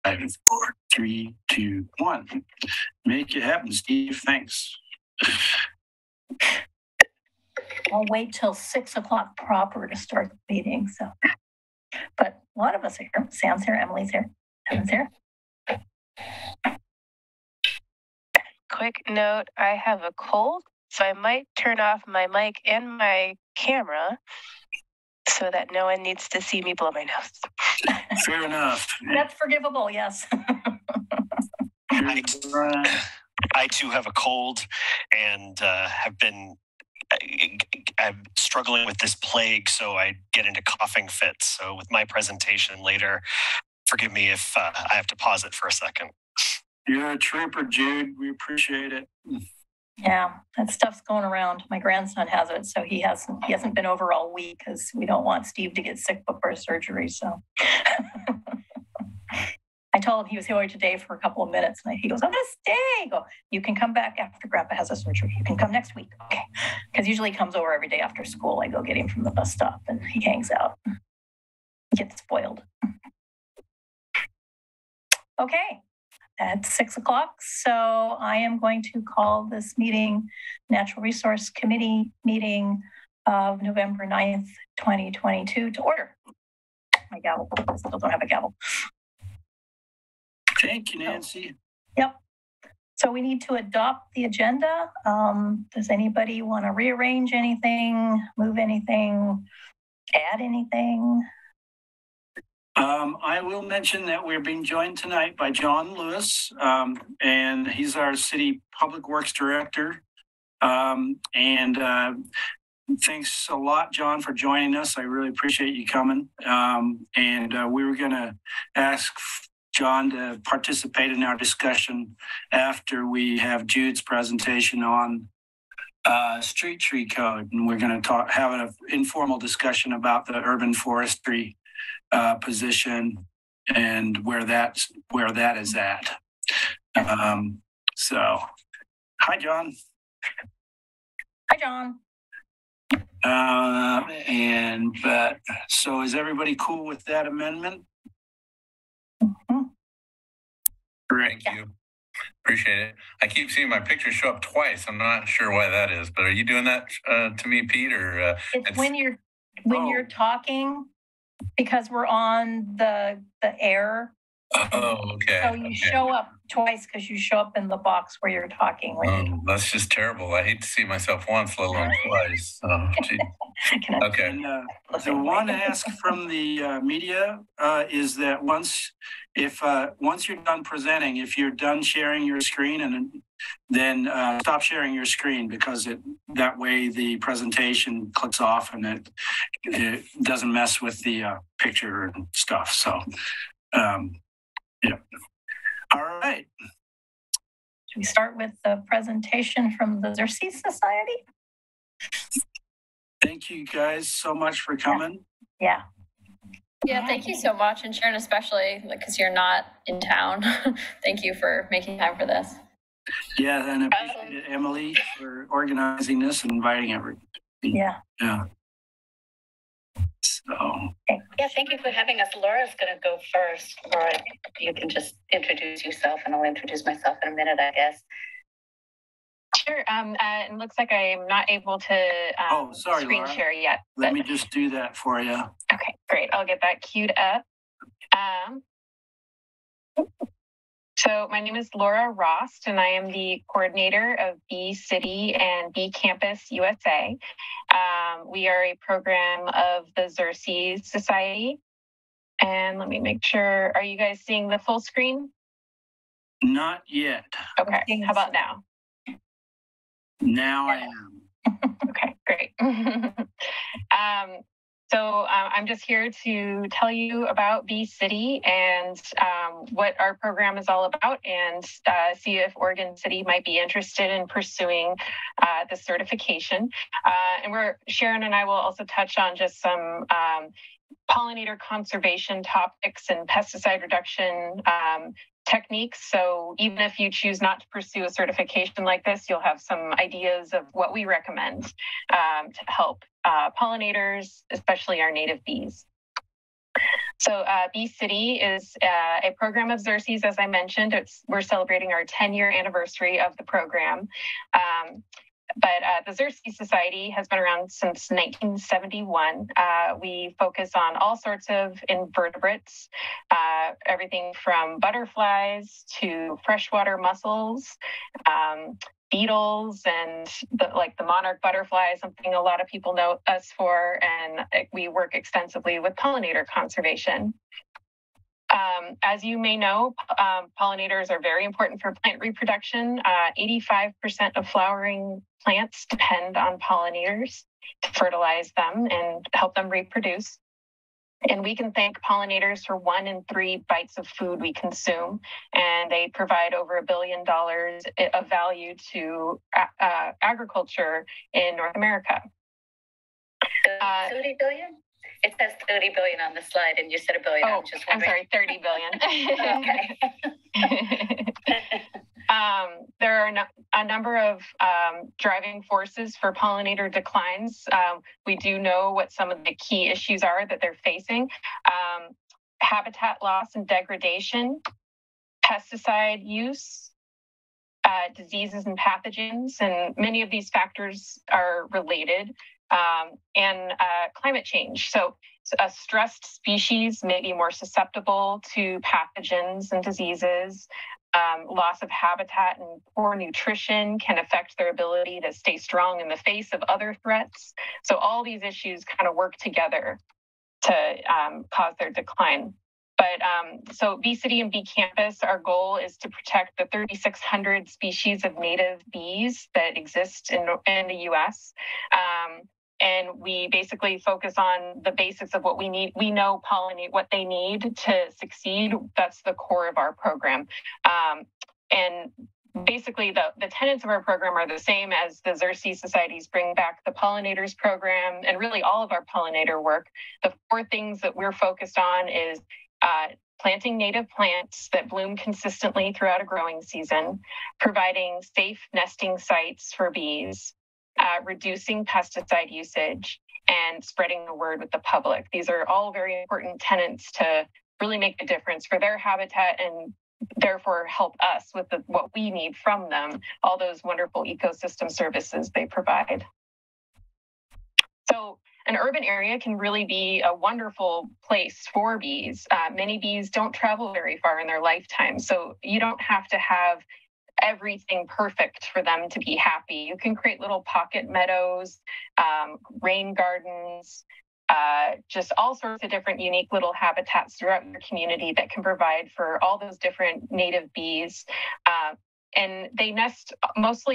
4, 3, 2, 1. Make it happen, Steve. Thanks. I'll wait till 6 o'clock proper to start the meeting. So, but a lot of us are here. Sam's here. Emily's here. Evan's here. Quick note, I have a cold, so I might turn off my mic and my camera so that no one needs to see me blow my nose. Fair enough. That's forgivable, yes. I too have a cold and I'm struggling with this plague, so I get into coughing fits. So with my presentation later, forgive me if I have to pause it for a second. You're a trooper, Jude. We appreciate it. Yeah, that stuff's going around. My grandson has it, so he hasn't been over all week because we don't want Steve to get sick before surgery. So I told him he was here today for a couple of minutes, and he goes, "I'm going to stay." I go, "You can come back after Grandpa has a surgery. You can come next week, okay?" Because usually he comes over every day after school. I go get him from the bus stop, and he hangs out. He gets spoiled. Okay. At 6 o'clock. So I am going to call this meeting, Natural Resource Committee meeting of November 9th, 2022 to order. My gavel, I still don't have a gavel. Thank you, Nancy. Yep. So we need to adopt the agenda. Does anybody want to rearrange anything, move anything, add anything? I will mention that we're being joined tonight by John Lewis, and he's our City Public Works Director. Thanks a lot, John, for joining us. I really appreciate you coming. We were going to ask John to participate in our discussion after we have Jude's presentation on street tree code, and we're going to have an informal discussion about the urban forestry position and where that is at. So, hi, John. Hi, John. So is everybody cool with that amendment? Mm-hmm. Thank you. Appreciate it. I keep seeing my picture show up twice. I'm not sure why that is, but are you doing that to me, Pete? Or it's when you're talking, because we're on the air. Oh, okay. So you show up twice because you show up in the box where you're talking. That's just terrible. I hate to see myself once, let alone twice. Oh, okay. And, the one ask from the media is that once you're done presenting, if you're done sharing your screen, and then stop sharing your screen, because that way the presentation clicks off and it doesn't mess with the picture and stuff. So, yeah. All right. Should we start with the presentation from the Xerces Society? Thank you guys so much for coming. Yeah. Yeah, thank you so much. And Sharon, especially because you're not in town. Thank you for making time for this. Yeah, and I appreciate Emily for organizing this and inviting everybody. Yeah. Yeah. So. Yeah, thank you for having us. Laura's going to go first. Laura, you can just introduce yourself, and I'll introduce myself in a minute, I guess. Sure. It looks like I'm not able to screen Laura. Share yet. Let me just do that for you. Okay, great. I'll get that queued up. So my name is Laura Rost, and I am the coordinator of Bee City and Bee Campus USA. We are a program of the Xerces Society. And let me make sure, are you guys seeing the full screen? Not yet. Okay, how about now? Now I am. Okay, great. So I'm just here to tell you about Bee City and what our program is all about, and see if Oregon City might be interested in pursuing the certification. And Sharon and I will also touch on just some pollinator conservation topics and pesticide reduction techniques. So even if you choose not to pursue a certification like this, you'll have some ideas of what we recommend to help pollinators, especially our native bees. So Bee City is a program of Xerces, as I mentioned. We're celebrating our 10-year anniversary of the program. But the Xerces Society has been around since 1971. We focus on all sorts of invertebrates, everything from butterflies to freshwater mussels, beetles, and the monarch butterfly is something a lot of people know us for, and we work extensively with pollinator conservation. As you may know, pollinators are very important for plant reproduction. 85% of flowering plants depend on pollinators to fertilize them and help them reproduce. And we can thank pollinators for 1 in 3 bites of food we consume, and they provide over $1 billion of value to agriculture in North America. 30 billion? It says 30 billion on the slide, and you said $1 billion. Oh, I'm sorry, 30 billion. Okay. There are a number of driving forces for pollinator declines. We do know what some of the key issues are that they're facing. Habitat loss and degradation, pesticide use, diseases and pathogens, and many of these factors are related, and climate change. So a stressed species may be more susceptible to pathogens and diseases. Loss of habitat and poor nutrition can affect their ability to stay strong in the face of other threats. So all these issues kind of work together to cause their decline. But so Bee City and Bee Campus, our goal is to protect the 3,600 species of native bees that exist in the U.S. And we basically focus on the basics of what we need. We know pollinate what they need to succeed. That's the core of our program. And basically the tenets of our program are the same as the Xerces Society's Bring Back the Pollinators program, and really all of our pollinator work. The 4 things that we're focused on is planting native plants that bloom consistently throughout a growing season, providing safe nesting sites for bees, reducing pesticide usage, and spreading the word with the public. These are all very important tenets to really make a difference for their habitat and therefore help us with what we need from them, all those wonderful ecosystem services they provide. So an urban area can really be a wonderful place for bees. Many bees don't travel very far in their lifetime, so you don't have to have everything perfect for them to be happy. You can create little pocket meadows, rain gardens, just all sorts of different unique little habitats throughout your community that can provide for all those different native bees. And they nest most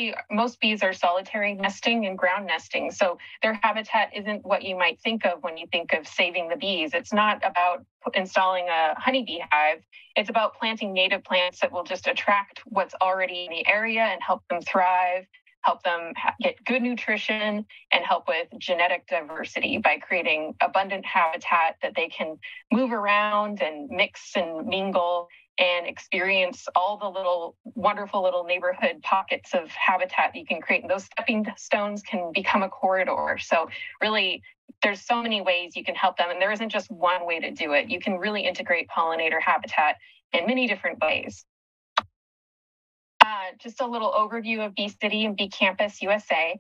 bees are solitary nesting and ground nesting. So their habitat isn't what you might think of when you think of saving the bees. It's not about installing a honeybee hive. It's about planting native plants that will just attract what's already in the area and help them thrive, help them get good nutrition, and help with genetic diversity by creating abundant habitat that they can move around and mix and mingle and experience all the little wonderful little neighborhood pockets of habitat you can create. And those stepping stones can become a corridor. So really, there's so many ways you can help them, and there isn't just one way to do it. You can really integrate pollinator habitat in many different ways. Just a little overview of Bee City and Bee Campus USA.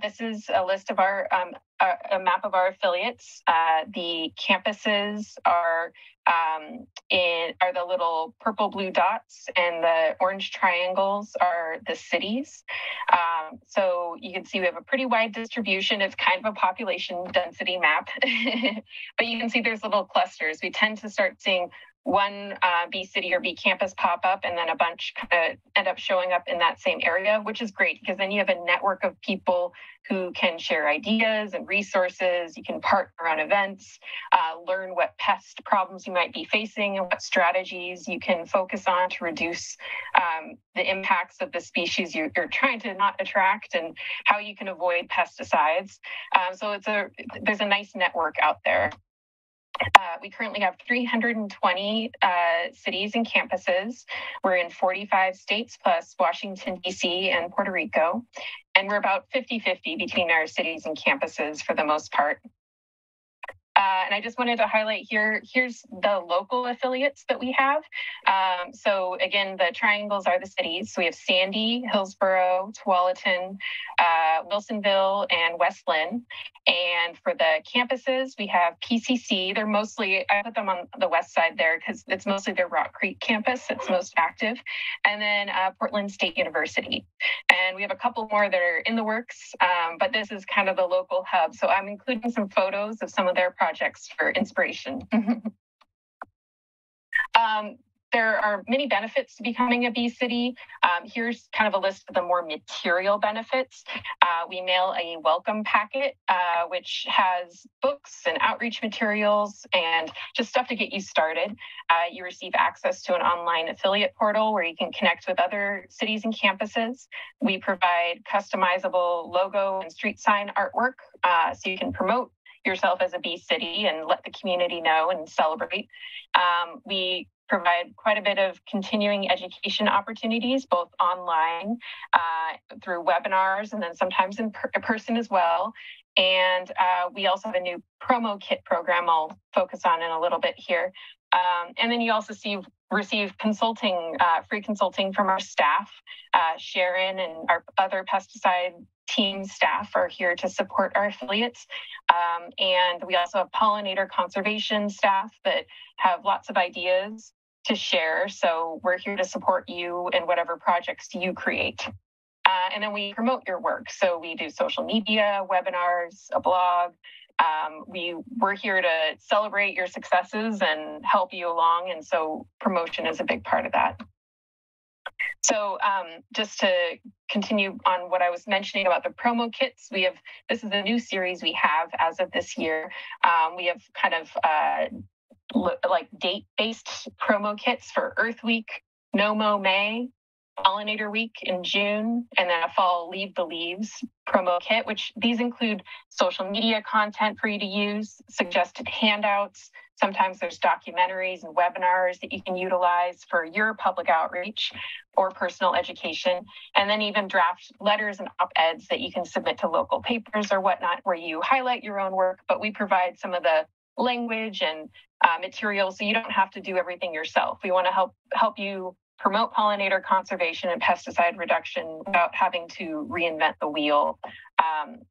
This is a list of a map of our affiliates. The campuses are the little purple blue dots, and the orange triangles are the cities. So you can see we have a pretty wide distribution. It's kind of a population density map, but you can see there's little clusters. We tend to start seeing one Bee City or Bee Campus pop up, and then a bunch kind of end up showing up in that same area, which is great because then you have a network of people who can share ideas and resources. You can partner on events, learn what pest problems you might be facing and what strategies you can focus on to reduce the impacts of the species you're trying to not attract, and how you can avoid pesticides. So there's a nice network out there. We currently have 320 cities and campuses. We're in 45 states plus Washington, D.C. and Puerto Rico. And we're about 50-50 between our cities and campuses for the most part. And I just wanted to highlight here's the local affiliates that we have. So again, the triangles are the cities. So we have Sandy, Hillsborough, Tualatin, Wilsonville, and West Lynn. And for the campuses, we have PCC. They're mostly, I put them on the west side there because it's mostly their Rock Creek campus that's most active. And then Portland State University. And we have a couple more that are in the works, but this is kind of the local hub. So I'm including some photos of some of their projects for inspiration. There are many benefits to becoming a Bee City. Here's kind of a list of the more material benefits. We mail a welcome packet, which has books and outreach materials and just stuff to get you started. You receive access to an online affiliate portal where you can connect with other cities and campuses. We provide customizable logo and street sign artwork, so you can promote yourself as a Bee City and let the community know and celebrate. We provide quite a bit of continuing education opportunities, both online through webinars and then sometimes in person as well. And we also have a new promo kit program I'll focus on in a little bit here. And then you also receive consulting, free consulting from our staff. Sharon and our other pesticide team staff are here to support our affiliates. And we also have pollinator conservation staff that have lots of ideas to share. So we're here to support you in whatever projects you create. And then we promote your work. So we do social media, webinars, a blog. We're here to celebrate your successes and help you along. And so promotion is a big part of that. So just to continue on what I was mentioning about the promo kits, this is a new series we have as of this year. We have kind of like date-based promo kits for Earth Week, No-Mo May, Pollinator Week in June, and then a fall Leave the Leaves promo kit, which these include social media content for you to use, suggested handouts. Sometimes there's documentaries and webinars that you can utilize for your public outreach or personal education, and then even draft letters and op-eds that you can submit to local papers or whatnot, where you highlight your own work, but we provide some of the language and materials so you don't have to do everything yourself. We want to help you promote pollinator conservation and pesticide reduction without having to reinvent the wheel.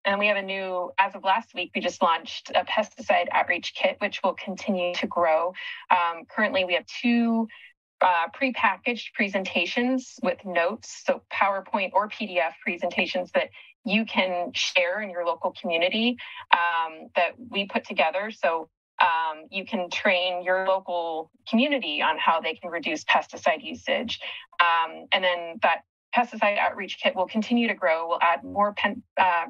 And we have as of last week, we just launched a pesticide outreach kit, which will continue to grow. Currently, we have 2 prepackaged presentations with notes, so PowerPoint or PDF presentations that you can share in your local community that we put together. So you can train your local community on how they can reduce pesticide usage. And then that pesticide outreach kit will continue to grow. We'll add more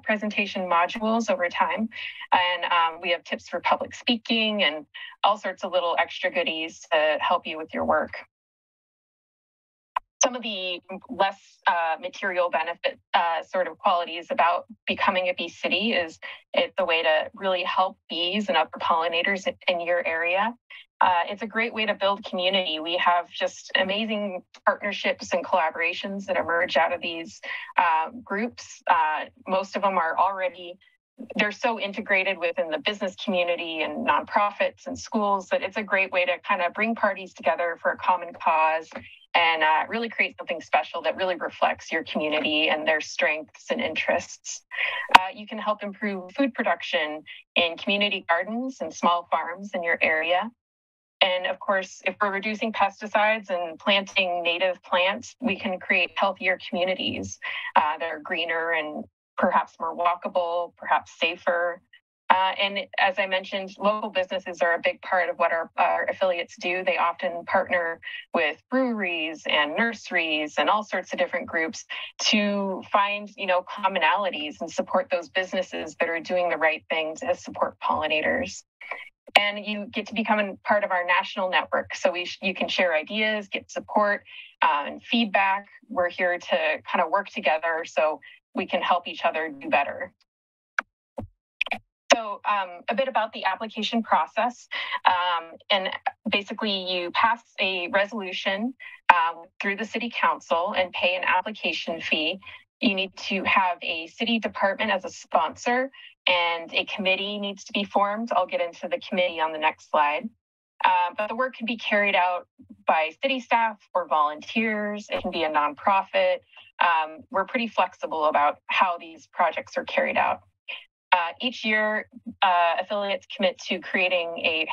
presentation modules over time. And we have tips for public speaking and all sorts of little extra goodies to help you with your work. Some of the less material benefit sort of qualities about becoming a Bee City is it's a way to really help bees and other pollinators in your area. It's a great way to build community. We have just amazing partnerships and collaborations that emerge out of these groups. Most of them are they're so integrated within the business community and nonprofits and schools that it's a great way to kind of bring parties together for a common cause and really create something special that really reflects your community and their strengths and interests. You can help improve food production in community gardens and small farms in your area. And of course, if we're reducing pesticides and planting native plants, we can create healthier communities that are greener and perhaps more walkable, perhaps safer. And as I mentioned, local businesses are a big part of what our affiliates do. They often partner with breweries and nurseries and all sorts of different groups to find, commonalities and support those businesses that are doing the right thing to support pollinators. And you get to become a part of our national network. So you can share ideas, get support and feedback. We're here to kind of work together so we can help each other do better. So a bit about the application process. And basically you pass a resolution through the city council and pay an application fee. You need to have a city department as a sponsor. and a committee needs to be formed. I'll get into the committee on the next slide. But the work can be carried out by city staff or volunteers. It can be a nonprofit. We're pretty flexible about how these projects are carried out. Each year, affiliates commit to creating a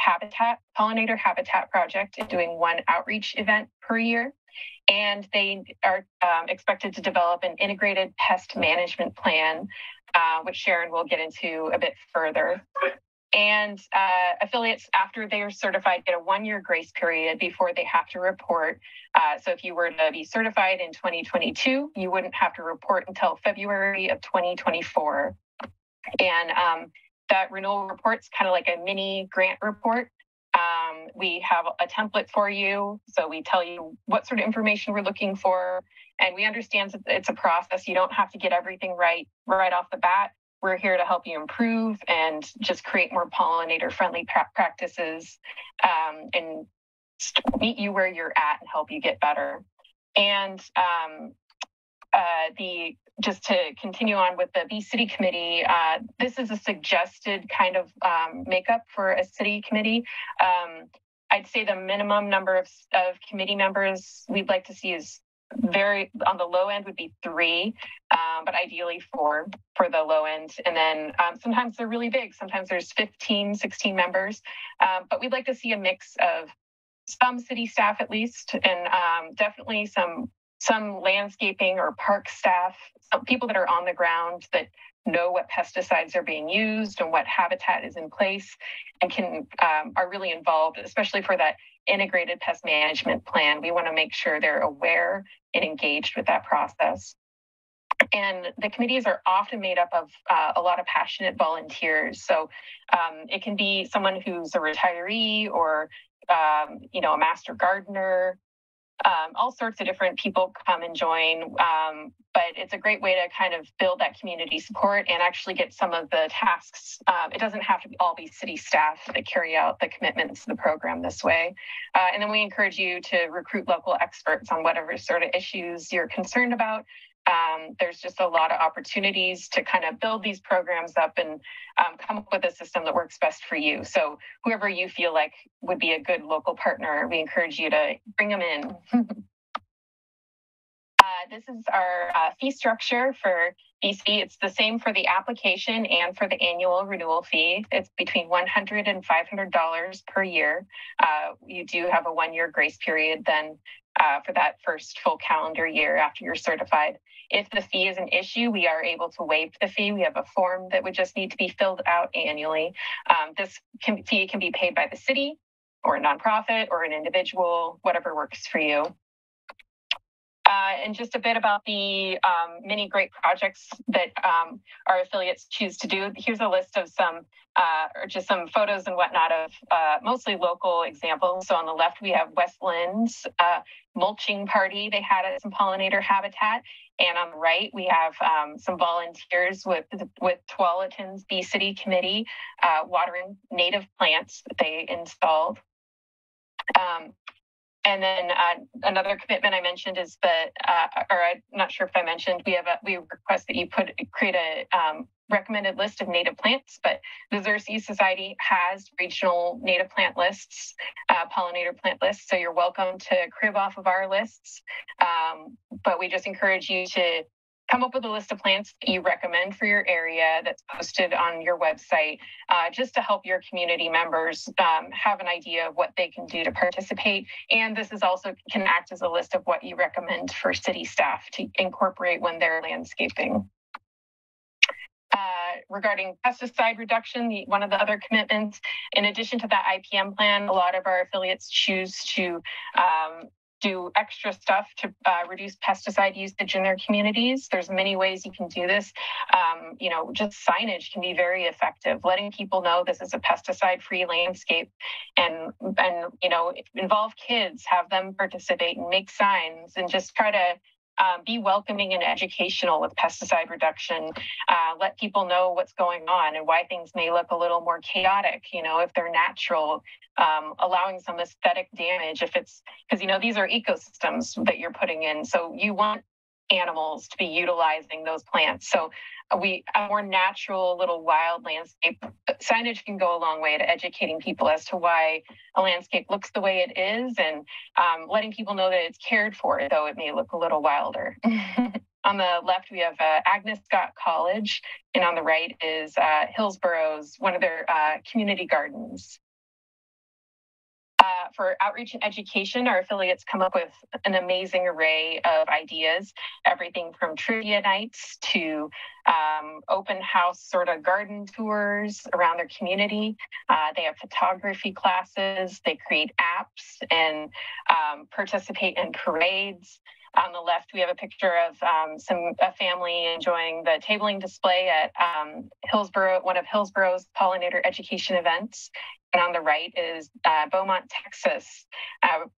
pollinator habitat project and doing one outreach event per year. And they are expected to develop an integrated pest management plan, which Sharon will get into a bit further. And affiliates, after they are certified, get a 1-year grace period before they have to report. So if you were to be certified in 2022, you wouldn't have to report until February of 2024. And that renewal report's kind of like a mini grant report. We have a template for you. So we tell you what sort of information we're looking for. And we understand that it's a process. You don't have to get everything right off the bat. We're here to help you improve and just create more pollinator-friendly practices and meet you where you're at and help you get better. And just to continue on with the Bee City Committee, this is a suggested kind of makeup for a city committee. I'd say the minimum number of committee members we'd like to see is on the low end would be 3, but ideally 4 for the low end. And then sometimes they're really big. Sometimes there's 15, 16 members, but we'd like to see a mix of some city staff at least, and definitely some landscaping or park staff, some people that are on the ground that know what pesticides are being used and what habitat is in place and are really involved, especially for that integrated pest management plan. We want to make sure they're aware and engaged with that process. And the committees are often made up of a lot of passionate volunteers. So it can be someone who's a retiree or a master gardener. All sorts of different people come and join, but it's a great way to kind of build that community support and actually get some of the tasks. It doesn't have to all be city staff that carry out the commitments to the program this way. And then we encourage you to recruit local experts on whatever sort of issues you're concerned about. There's just a lot of opportunities to kind of build these programs up and come up with a system that works best for you. So whoever you feel like would be a good local partner, we encourage you to bring them in. This is our fee structure for BC. It's the same for the application and for the annual renewal fee. It's between $100 and $500 per year. You do have a 1-year grace period then for that first full calendar year after you're certified. If the fee is an issue, we are able to waive the fee. We have a form that would just need to be filled out annually. This fee can be paid by the city or a nonprofit or an individual, whatever works for you. And just a bit about the many great projects that our affiliates choose to do. Here's a list of some photos and whatnot of mostly local examples. So on the left, we have Westland's mulching party. They had some pollinator habitat. And on the right, we have some volunteers with Tualatin's Bee City Committee watering native plants that they installed. And then another commitment I mentioned is that, or I'm not sure if I mentioned, we request that you create a recommended list of native plants, but the Xerces Society has regional native plant lists, pollinator plant lists. So you're welcome to crib off of our lists. But we just encourage you to come up with a list of plants that you recommend for your area that's posted on your website, just to help your community members have an idea of what they can do to participate. And this is also can act as a list of what you recommend for city staff to incorporate when they're landscaping. Regarding pesticide reduction, one of the other commitments, in addition to that IPM plan, a lot of our affiliates choose to do extra stuff to reduce pesticide usage in their communities. There's many ways you can do this. Just signage can be very effective. Letting people know this is a pesticide-free landscape, and involve kids, have them participate and make signs, and just try to be welcoming and educational with pesticide reduction. Let people know what's going on and why things may look a little more chaotic, if they're natural, allowing some aesthetic damage if it's, because, these are ecosystems that you're putting in. So you want animals to be utilizing those plants. So a more natural little wild landscape signage can go a long way to educating people as to why a landscape looks the way it is, and letting people know that it's cared for, though it may look a little wilder. On the left, we have Agnes Scott College, and on the right is Hillsborough's, one of their community gardens. For outreach and education, our affiliates come up with an amazing array of ideas, everything from trivia nights to open house sort of garden tours around their community. They have photography classes, they create apps and participate in parades. On the left, we have a picture of a family enjoying the tabling display at Hillsborough, one of Hillsborough's pollinator education events. And on the right is Beaumont, Texas,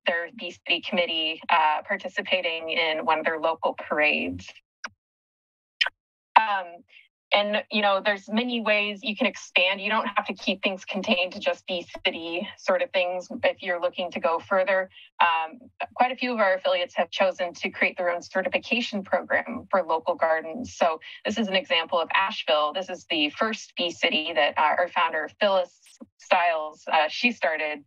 their Bee City committee participating in one of their local parades. And, you know, there's many ways you can expand. You don't have to keep things contained to just Bee City sort of things if you're looking to go further. Quite a few of our affiliates have chosen to create their own certification program for local gardens. So this is an example of Asheville. This is the first Bee City that our founder, Phyllis Stiles, she started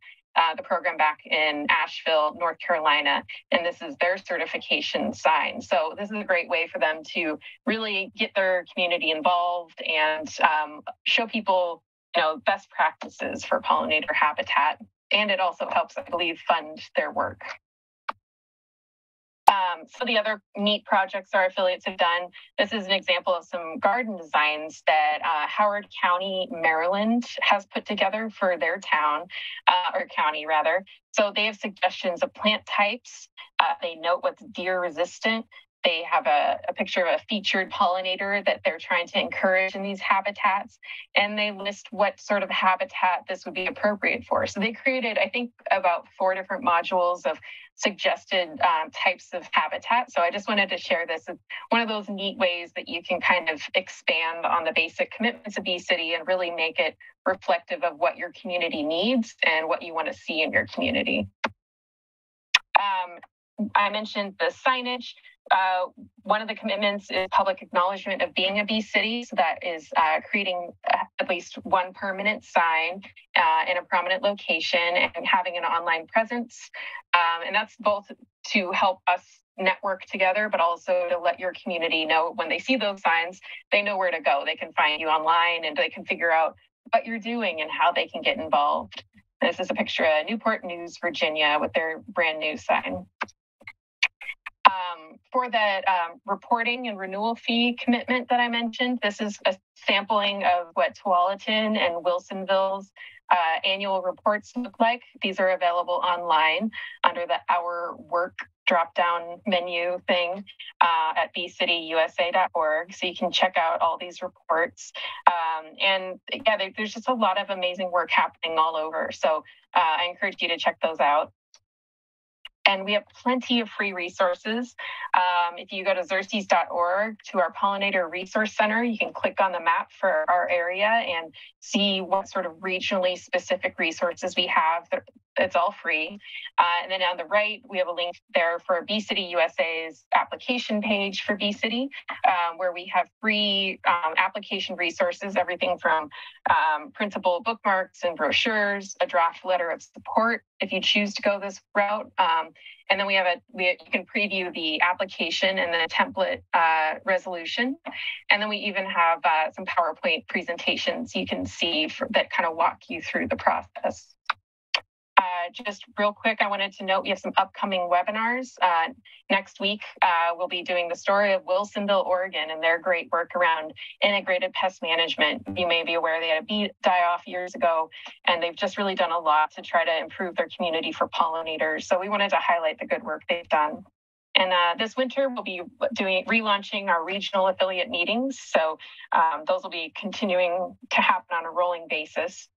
the program back in Asheville, North Carolina, and this is their certification sign. So this is a great way for them to really get their community involved and show people, you know, best practices for pollinator habitat. And it also helps, I believe, fund their work. So the other neat projects our affiliates have done, this is an example of some garden designs that Howard County, Maryland has put together for their town, or county rather. So they have suggestions of plant types. They note what's deer resistant. They have a picture of a featured pollinator that they're trying to encourage in these habitats. And they list what sort of habitat this would be appropriate for. So they created, I think, about 4 different modules of suggested types of habitat. So I just wanted to share this as one of those neat ways that you can kind of expand on the basic commitments of Bee City and really make it reflective of what your community needs and what you want to see in your community. I mentioned the signage. One of the commitments is public acknowledgement of being a Bee City. So that is creating at least one permanent sign in a prominent location and having an online presence. And that's both to help us network together, but also to let your community know when they see those signs, they know where to go. They can find you online and they can figure out what you're doing and how they can get involved. This is a picture of Newport News, Virginia, with their brand new sign. For that reporting and renewal fee commitment that I mentioned, this is a sampling of what Tualatin and Wilsonville's annual reports look like. These are available online under the Our Work drop-down menu thing at bcityusa.org. So you can check out all these reports. And yeah, there's just a lot of amazing work happening all over. So I encourage you to check those out. And we have plenty of free resources. If you go to Xerces.org to our Pollinator Resource Center, you can click on the map for our area and see what sort of regionally specific resources we have. It's all free. And then on the right, we have a link there for Bee City USA's application page for Bee City, where we have free application resources, everything from printable bookmarks and brochures, a draft letter of support if you choose to go this route. And then you can preview the application and the template resolution. And then we even have some PowerPoint presentations you can see that kind of walk you through the process. Just real quick, I wanted to note we have some upcoming webinars. Next week, we'll be doing the story of Wilsonville, Oregon, and their great work around integrated pest management. You may be aware they had a bee die off years ago, and they've just really done a lot to try to improve their community for pollinators. So we wanted to highlight the good work they've done. And this winter, we'll be relaunching our regional affiliate meetings. So those will be continuing to happen on a rolling basis.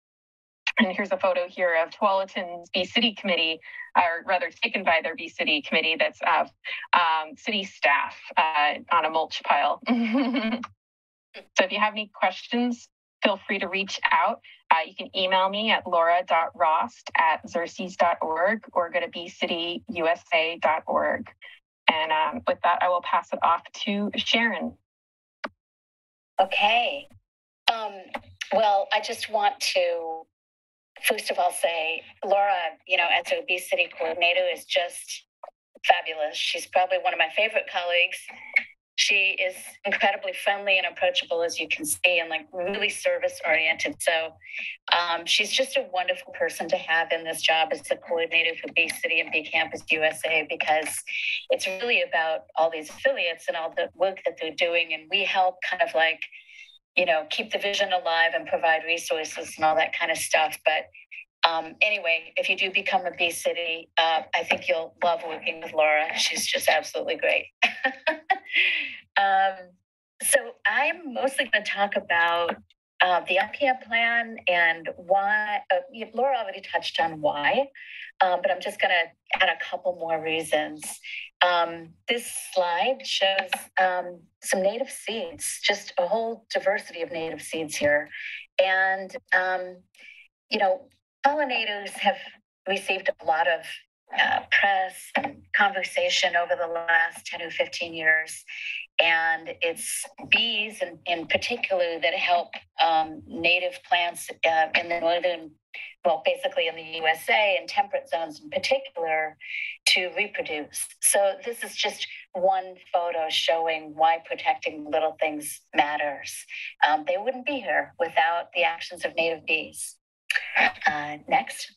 And here's a photo here of Tualatin's Bee City Committee, or rather taken by their Bee City Committee that's city staff on a mulch pile. So if you have any questions, feel free to reach out. You can email me at laura.rost@xerces.org or go to bcityusa.org. And with that, I will pass it off to Sharon. Okay. Well, I just want to, first of all, say Laura, as our obesity coordinator is just fabulous. She's probably one of my favorite colleagues. She is incredibly friendly and approachable, as you can see, and really service oriented. So she's just a wonderful person to have in this job as the coordinator for B City and B Campus USA, because it's really about all these affiliates and all the work that they're doing. And we help kind of keep the vision alive and provide resources and all that kind of stuff. But anyway, if you do become a B City, I think you'll love working with Laura. She's just absolutely great. So I'm mostly going to talk about the IPM plan and why. Laura already touched on why, but I'm just going to add a couple more reasons. This slide shows some native seeds, just a whole diversity of native seeds here. And, pollinators have received a lot of press and conversation over the last 10 or 15 years. And it's bees in particular that help native plants in the northern, basically in the USA and temperate zones in particular, to reproduce. So this is just one photo showing why protecting little things matters. They wouldn't be here without the actions of native bees. Next.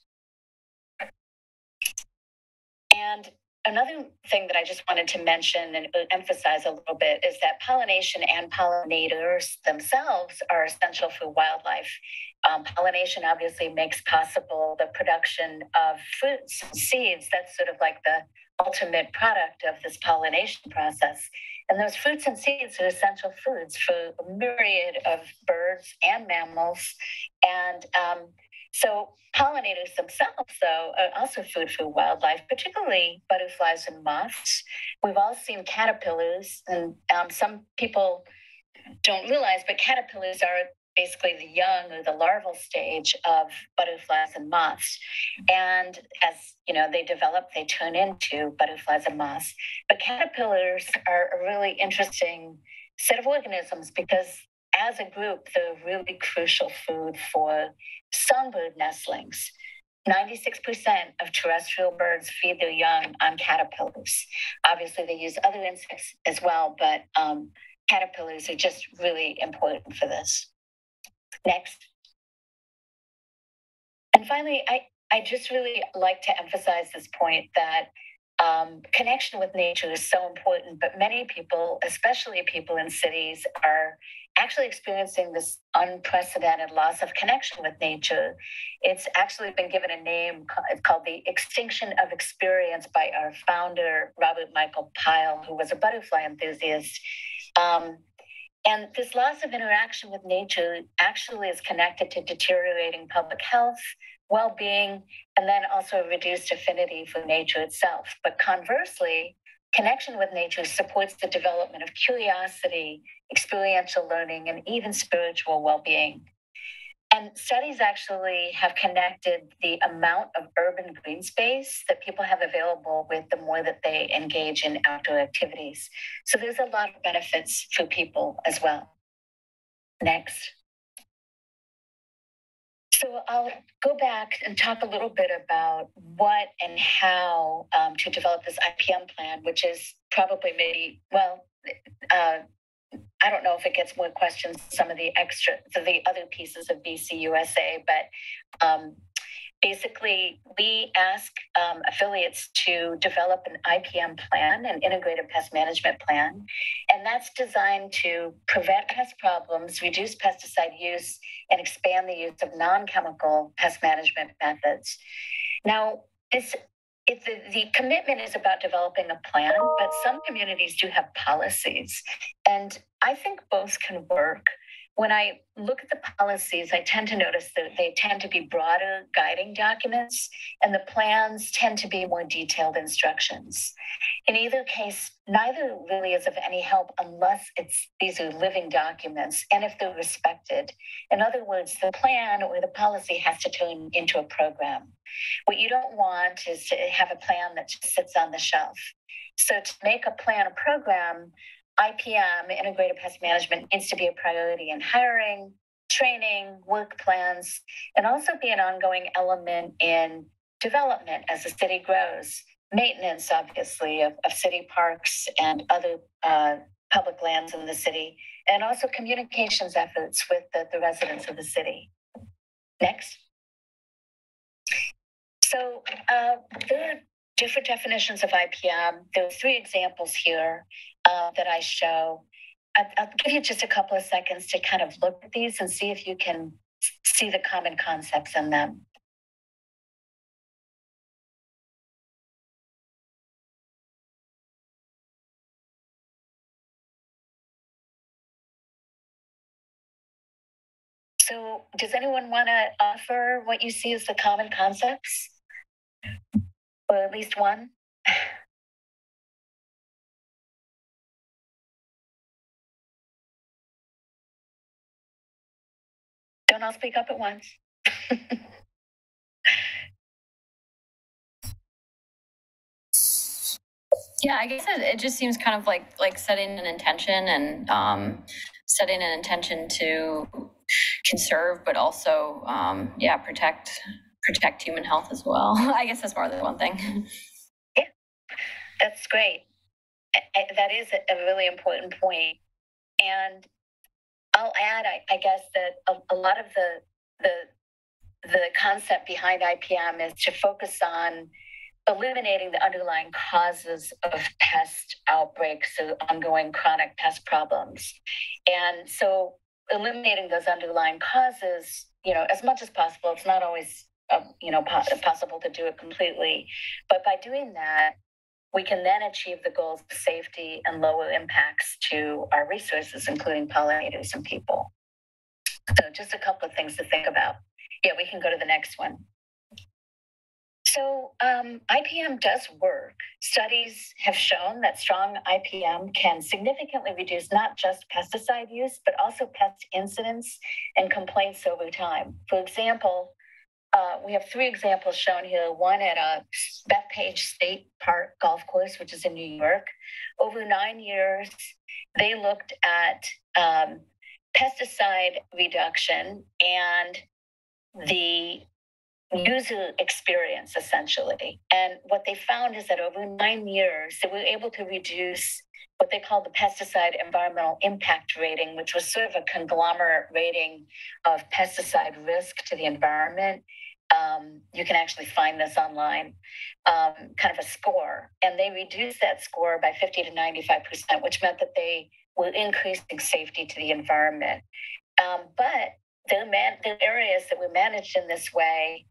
And another thing that I just wanted to mention and emphasize a little bit is that pollination and pollinators themselves are essential for wildlife. Pollination obviously makes possible the production of fruits and seeds. That's sort of like the ultimate product of this pollination process. And those fruits and seeds are essential foods for a myriad of birds and mammals. And so pollinators themselves, though, are also food for wildlife, particularly butterflies and moths. We've all seen caterpillars, and some people don't realize, but caterpillars are basically the young or the larval stage of butterflies and moths. And as they develop, they turn into butterflies and moths. But caterpillars are a really interesting set of organisms because as a group, they're really crucial food for songbird nestlings. 96% of terrestrial birds feed their young on caterpillars. Obviously, they use other insects as well, but caterpillars are just really important for this. Next. And finally, I just really like to emphasize this point that connection with nature is so important, but many people, especially people in cities, are actually experiencing this unprecedented loss of connection with nature. It's actually been given a name called the extinction of experience by our founder, Robert Michael Pyle, who was a butterfly enthusiast. And this loss of interaction with nature actually is connected to deteriorating public health, well-being, and then also a reduced affinity for nature itself. But conversely, connection with nature supports the development of curiosity, experiential learning, and even spiritual well-being. And studies actually have connected the amount of urban green space that people have available with the more that they engage in outdoor activities. So there's a lot of benefits for people as well. Next. So I'll go back and talk a little bit about what and how to develop this IPM plan, which is probably I don't know if it gets more questions, some of the other pieces of BC USA, but basically we ask affiliates to develop an IPM plan, an integrated pest management plan, and that's designed to prevent pest problems, reduce pesticide use, and expand the use of non-chemical pest management methods. Now, the commitment is about developing a plan, but some communities do have policies. And I think both can work. when I look at the policies, I tend to notice that they tend to be broader guiding documents, and the plans tend to be more detailed instructions. In either case, neither really is of any help unless these are living documents and if they're respected. In other words, the plan or the policy has to turn into a program. What you don't want is to have a plan that just sits on the shelf. So to make a plan a program, IPM, integrated pest management, needs to be a priority in hiring, training, work plans, and also be an ongoing element in development as the city grows. Maintenance, obviously, of city parks and other public lands in the city, and also communications efforts with the residents of the city. Next. So there are different definitions of IPM. There are 3 examples here that I show. I'll give you just a couple of seconds to kind of look at these and see if you can see the common concepts in them. So does anyone want to offer what you see as the common concepts? Or at least one? Don't all speak up at once. Yeah, I guess it just seems kind of like setting an intention and setting an intention to conserve, but also protect human health as well. I guess that's more than one thing. Yeah, that's great. That is a really important point. And I'll add, I guess, that a lot of the concept behind IPM is to focus on eliminating the underlying causes of pest outbreaks, so ongoing chronic pest problems. And so eliminating those underlying causes, as much as possible, it's not always, possible to do it completely. But by doing that, we can then achieve the goals of safety and lower impacts to our resources, including pollinators and people. So just a couple of things to think about. Yeah, we can go to the next one. So IPM does work. Studies have shown that strong IPM can significantly reduce not just pesticide use, but also pest incidents and complaints over time. For example, we have 3 examples shown here. One at a Bethpage State Park golf course, which is in New York. Over 9 years, they looked at pesticide reduction and the user experience, essentially. And what they found is that over 9 years, they were able to reduce what they call the pesticide environmental impact rating, which was sort of a conglomerate rating of pesticide risk to the environment. You can actually find this online, kind of a score. And they reduced that score by 50 to 95%, which meant that they were increasing safety to the environment. But the areas that were managed in this way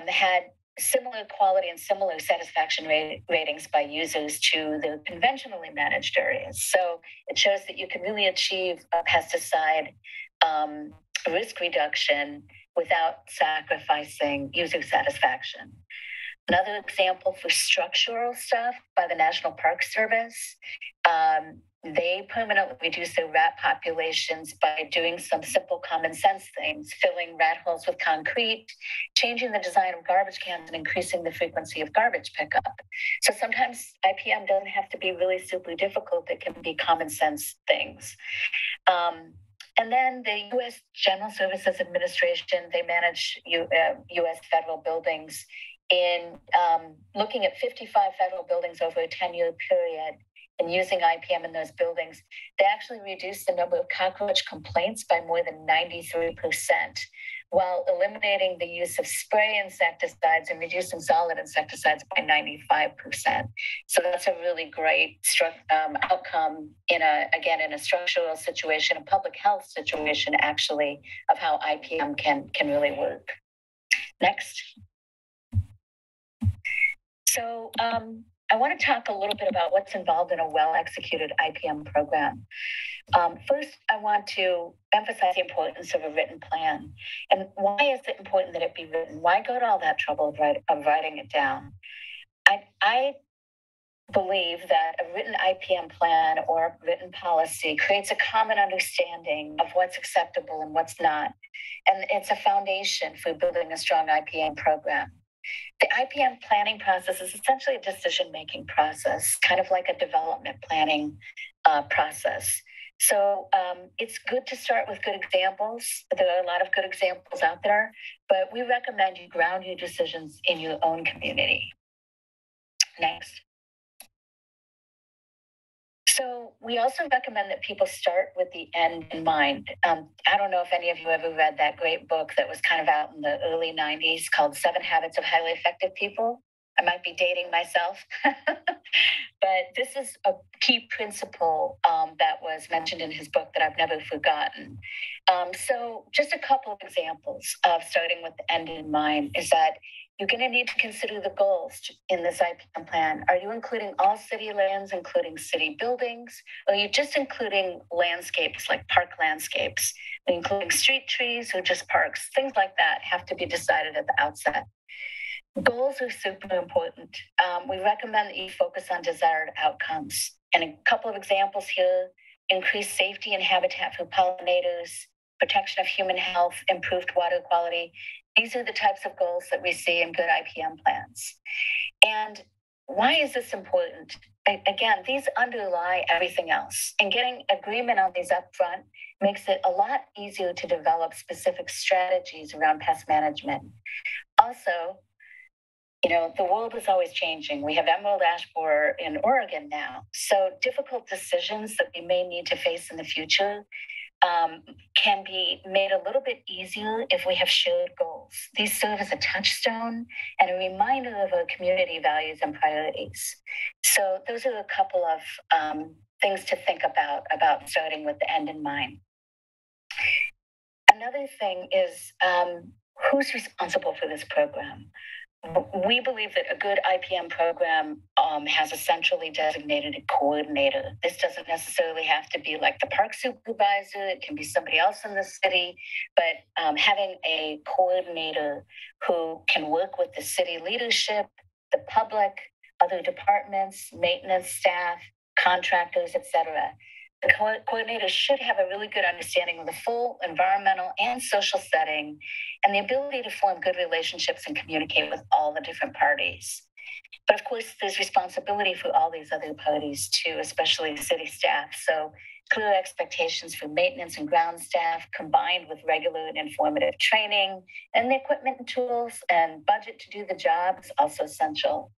had similar quality and similar satisfaction ratings by users to the conventionally managed areas. So it shows that you can really achieve a pesticide risk reduction without sacrificing user satisfaction. Another example for structural stuff by the National Park Service, they permanently reduce their rat populations by doing some simple common sense things, filling rat holes with concrete, changing the design of garbage cans, and increasing the frequency of garbage pickup. So sometimes IPM doesn't have to be really super difficult. It can be common sense things. And then the U.S. General Services Administration, they manage U.S. federal buildings. In looking at 55 federal buildings over a 10-year period and using IPM in those buildings, they actually reduced the number of cockroach complaints by more than 93%, while eliminating the use of spray insecticides and reducing solid insecticides by 95%. So that's a really great outcome in a structural situation, a public health situation, actually, of how IPM can really work. Next. So I want to talk a little bit about what's involved in a well-executed IPM program. First, I want to emphasize the importance of a written plan. And why is it important that it be written? Why go to all that trouble of writing it down? I believe that a written IPM plan or a written policy creates a common understanding of what's acceptable and what's not. And it's a foundation for building a strong IPM program. The IPM planning process is essentially a decision-making process, kind of like a development planning process. So it's good to start with good examples. There are a lot of good examples out there, but we recommend you ground your decisions in your own community. Next. So we also recommend that people start with the end in mind. I don't know if any of you ever read that great book that was kind of out in the early 90s called 7 Habits of Highly Effective People. I might be dating myself, but this is a key principle that was mentioned in his book that I've never forgotten. So just a couple of examples of starting with the end in mind is that you're going to need to consider the goals in this IPM plan. Are you including all city lands, including city buildings? Or are you just including landscapes like park landscapes, including street trees or just parks? Things like that have to be decided at the outset. Goals are super important. We recommend that you focus on desired outcomes. And a couple of examples here: increased safety and habitat for pollinators, protection of human health, improved water quality. These are the types of goals that we see in good IPM plans. And why is this important? Again, these underlie everything else. And getting agreement on these up front makes it a lot easier to develop specific strategies around pest management. Also, the world is always changing. We have emerald ash borer in Oregon now. So difficult decisions that we may need to face in the future can be made a little bit easier if we have shared goals. These serve as a touchstone and a reminder of our community values and priorities. So those are a couple of things to think about starting with the end in mind. Another thing is who's responsible for this program? We believe that a good IPM program has a centrally designated coordinator. This doesn't necessarily have to be like the park supervisor. It can be somebody else in the city, but having a coordinator who can work with the city leadership, the public, other departments, maintenance staff, contractors, etc. The coordinator should have a really good understanding of the full environmental and social setting and the ability to form good relationships and communicate with all the different parties. But of course, there's responsibility for all these other parties too, especially city staff. So clear expectations for maintenance and ground staff combined with regular and informative training and the equipment and tools and budget to do the job is also essential.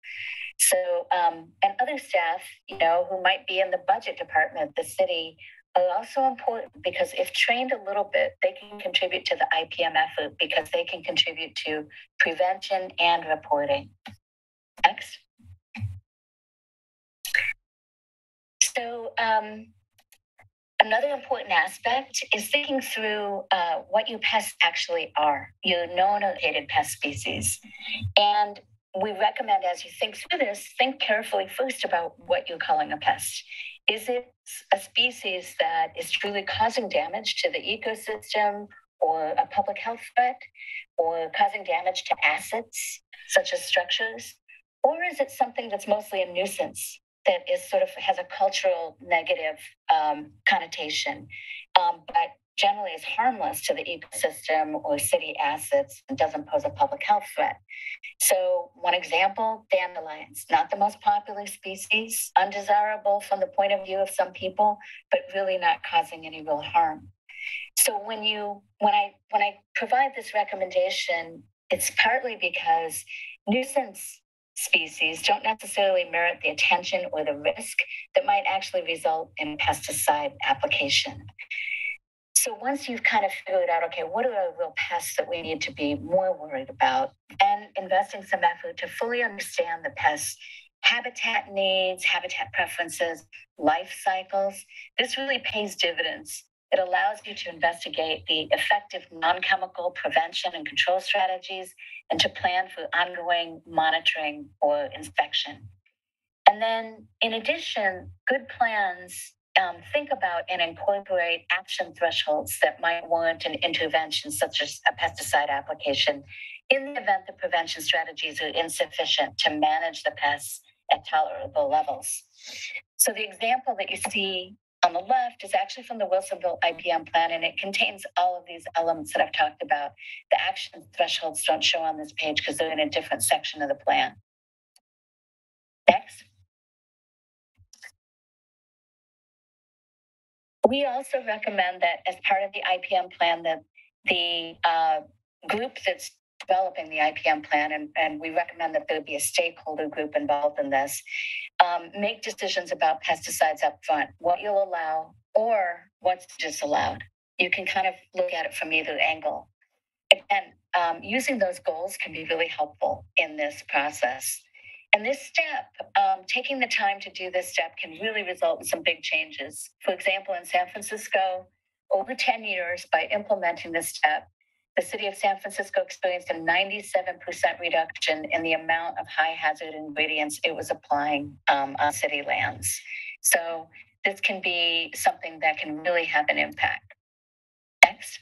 So, and other staff, who might be in the budget department of the city are also important because if trained a little bit, they can contribute to the IPM effort because they can contribute to prevention and reporting. Next. So, another important aspect is thinking through what your pests actually are, your known or hated pest species. And we recommend as you think through this, think carefully first about what you're calling a pest. Is it a species that is truly causing damage to the ecosystem or a public health threat or causing damage to assets such as structures? Or is it something that's mostly a nuisance that is sort of has a cultural negative connotation, but generally is harmless to the ecosystem or city assets and doesn't pose a public health threat? So one example, dandelions, not the most popular species, undesirable from the point of view of some people, but really not causing any real harm. So when I provide this recommendation, it's partly because nuisance species don't necessarily merit the attention or the risk that might actually result in pesticide application. So once you've kind of figured out, okay, what are the real pests that we need to be more worried about, and investing some effort to fully understand the pests' habitat needs, habitat preferences, life cycles, this really pays dividends. It allows you to investigate the effective non-chemical prevention and control strategies and to plan for ongoing monitoring or inspection. And then in addition, good plans think about and incorporate action thresholds that might warrant an intervention, such as a pesticide application, in the event the prevention strategies are insufficient to manage the pests at tolerable levels. So the example that you see on the left is actually from the Wilsonville IPM plan, and it contains all of these elements that I've talked about. The action thresholds don't show on this page because they're in a different section of the plan. Next. We also recommend that as part of the IPM plan that the group that's developing the IPM plan, and we recommend that there be a stakeholder group involved in this, make decisions about pesticides up front, what you'll allow or what's disallowed. You can kind of look at it from either angle. Again, using those goals can be really helpful in this process. And this step, taking the time to do this step can really result in some big changes. For example, in San Francisco, over 10 years, by implementing this step, the city of San Francisco experienced a 97% reduction in the amount of high hazard ingredients it was applying on city lands. So this can be something that can really have an impact. Next.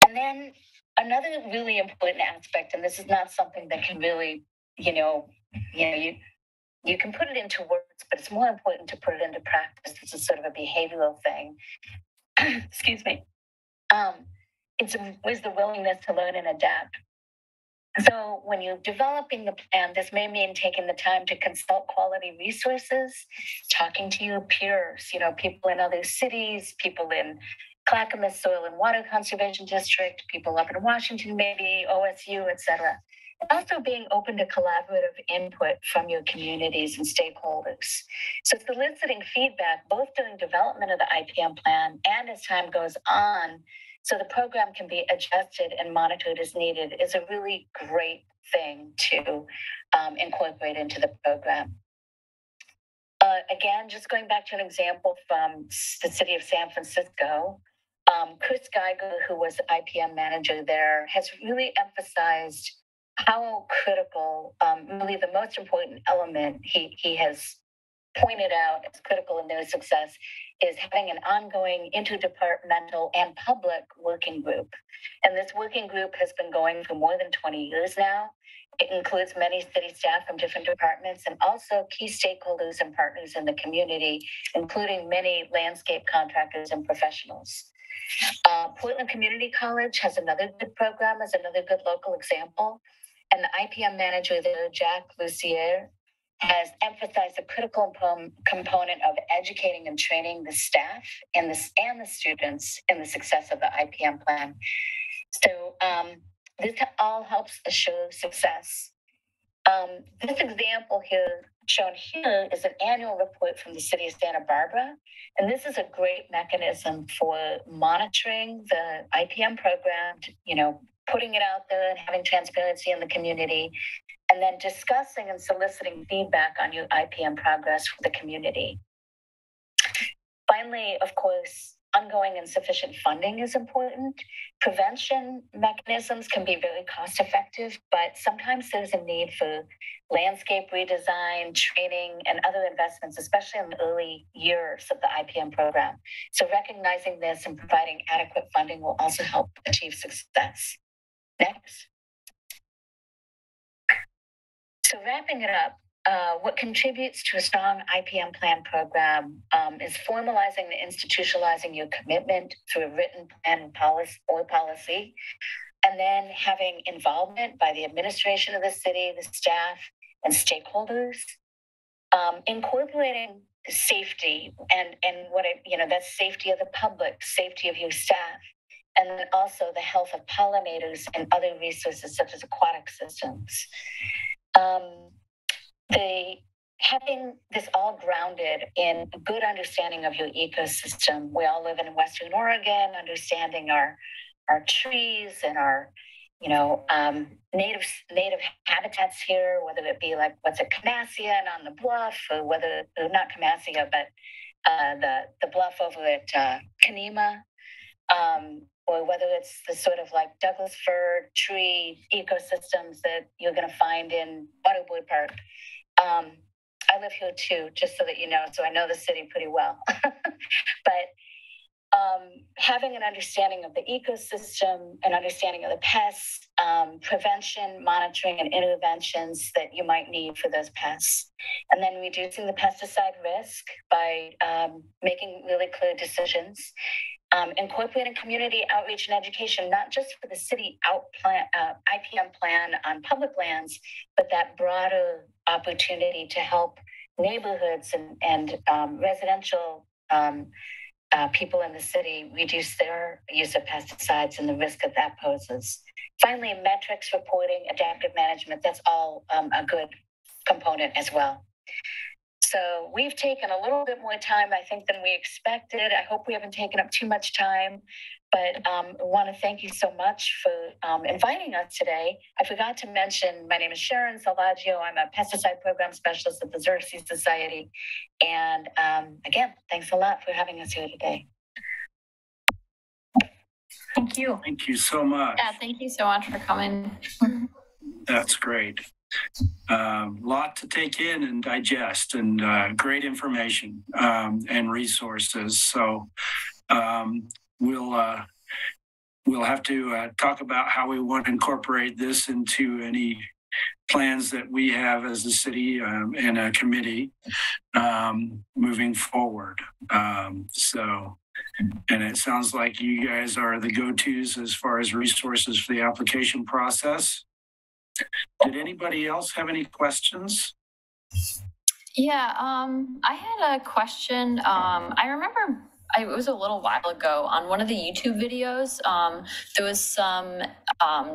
And then another really important aspect, and this is not something that can really, you can put it into words, but it's more important to put it into practice. This is sort of a behavioral thing. Excuse me. It's the willingness to learn and adapt. So when you're developing the plan, this may mean taking the time to consult quality resources, talking to your peers, people in other cities, people in Clackamas Soil and Water Conservation District, people up in Washington, maybe OSU, etc. Also being open to collaborative input from your communities and stakeholders. So soliciting feedback both during development of the IPM plan and as time goes on, so the program can be adjusted and monitored as needed, is a really great thing to incorporate into the program. Again, just going back to an example from the city of San Francisco, Chris Geiger, who was the IPM manager there, has really emphasized how critical, really the most important element he has pointed out as critical in their success is having an ongoing interdepartmental and public working group. And this working group has been going for more than 20 years now. It includes many city staff from different departments and also key stakeholders and partners in the community, including many landscape contractors and professionals. Portland Community College has another good program as another good local example. And the IPM manager there, Jack Lucier, has emphasized the critical component of educating and training the staff and the students in the success of the IPM plan. So this all helps assure success. This example here, shown here, is an annual report from the city of Santa Barbara. And this is a great mechanism for monitoring the IPM program, putting it out there and having transparency in the community, and then discussing and soliciting feedback on your IPM progress for the community. Finally, of course, ongoing and sufficient funding is important. Prevention mechanisms can be very cost effective, but sometimes there's a need for landscape redesign, training, and other investments, especially in the early years of the IPM program. So recognizing this and providing adequate funding will also help achieve success. Next. So wrapping it up, what contributes to a strong IPM plan program is formalizing and institutionalizing your commitment through a written plan or policy, and then having involvement by the administration of the city, the staff, and stakeholders, incorporating safety and that's safety of the public, safety of your staff, and then also the health of pollinators and other resources such as aquatic systems. Having this all grounded in a good understanding of your ecosystem. We all live in Western Oregon, understanding our trees and our native habitats here, whether it be like what's it, Camassia and on the bluff, or not Camassia, but the bluff over at Kanema, or whether it's the sort of like Douglas fir tree ecosystems that you're going to find in Waterwood Park. I live here too, just so that you know, so I know the city pretty well. But having an understanding of the ecosystem, an understanding of the pests, prevention, monitoring, and interventions that you might need for those pests. And then reducing the pesticide risk by making really clear decisions. Incorporating community outreach and education, not just for the city IPM plan on public lands, but that broader opportunity to help neighborhoods and residential people in the city reduce their use of pesticides and the risk that poses. Finally, metrics reporting, adaptive management, that's all a good component as well. So we've taken a little bit more time, I think, than we expected. I hope we haven't taken up too much time, but I want to thank you so much for inviting us today. I forgot to mention, my name is Sharon Salvaggio. I'm a pesticide program specialist at the Xerces Society. And again, thanks a lot for having us here today. Thank you. Thank you so much. Yeah, thank you so much for coming. That's great. Lot to take in and digest, and great information and resources. So we'll have to talk about how we want to incorporate this into any plans that we have as a city and a committee moving forward. And it sounds like you guys are the go-tos as far as resources for the application process. Did anybody else have any questions? Yeah, I had a question. I remember it was a little while ago on one of the YouTube videos. There was some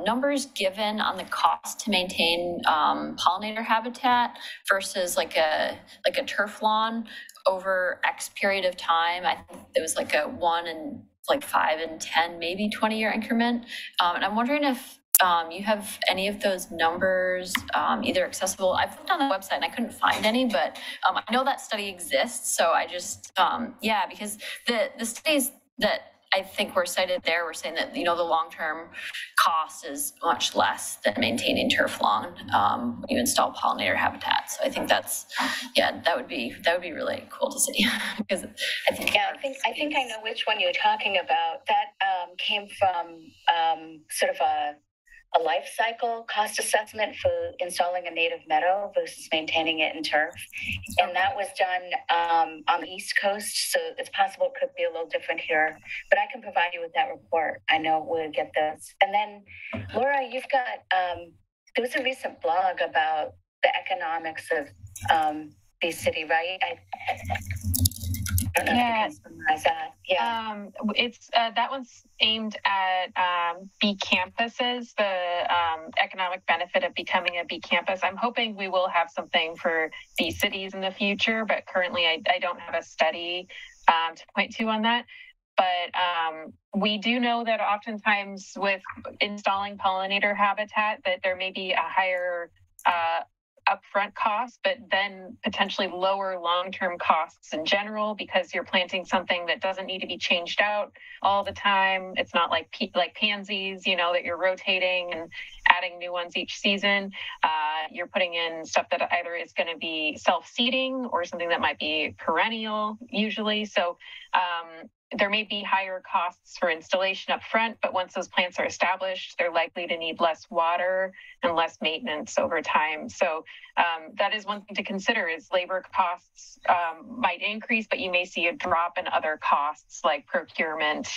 numbers given on the cost to maintain pollinator habitat versus like a turf lawn over X period of time. I think it was like a 1 and like 5 and 10, maybe 20-year increment. And I'm wondering if you have any of those numbers either accessible. I've looked on the website and I couldn't find any, but I know that study exists. So I just, yeah, because the studies that I think were cited there were saying that, you know, the long-term cost is much less than maintaining turf lawn when you install pollinator habitat. So I think that's, yeah, that would be really cool to see. Because I think, yeah, I think I know which one you're talking about. That came from sort of a life cycle cost assessment for installing a native meadow versus maintaining it in turf. And that was done on the East Coast. So it's possible it could be a little different here, but I can provide you with that report. I know we'll get those. And then Laura, you've got, there was a recent blog about the economics of the city, right? I don't know if you can summarize that. Yeah. It's that one's aimed at bee campuses, the economic benefit of becoming a bee campus. I'm hoping we will have something for bee cities in the future, but currently I don't have a study to point to on that. But we do know that oftentimes with installing pollinator habitat that there may be a higher upfront cost, but then potentially lower long-term costs in general because you're planting something that doesn't need to be changed out all the time. It's not like pansies, you know, that you're rotating and adding new ones each season. You're putting in stuff that either is going to be self-seeding or something that might be perennial usually. So there may be higher costs for installation up front, but once those plants are established, they're likely to need less water and less maintenance over time. So that is one thing to consider is labor costs might increase, but you may see a drop in other costs like procurement.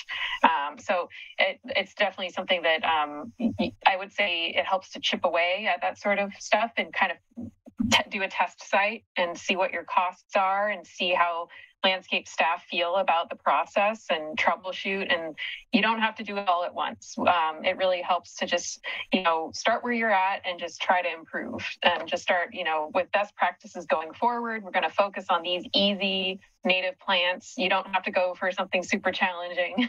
So it's definitely something that I would say it helps to chip away at that sort of stuff and kind of do a test site and see what your costs are and see how landscape staff feel about the process and troubleshoot. And you don't have to do it all at once. It really helps to just, you know, start where you're at and just try to improve and just start, you know, with best practices going forward. We're going to focus on these easy native plants. You don't have to go for something super challenging.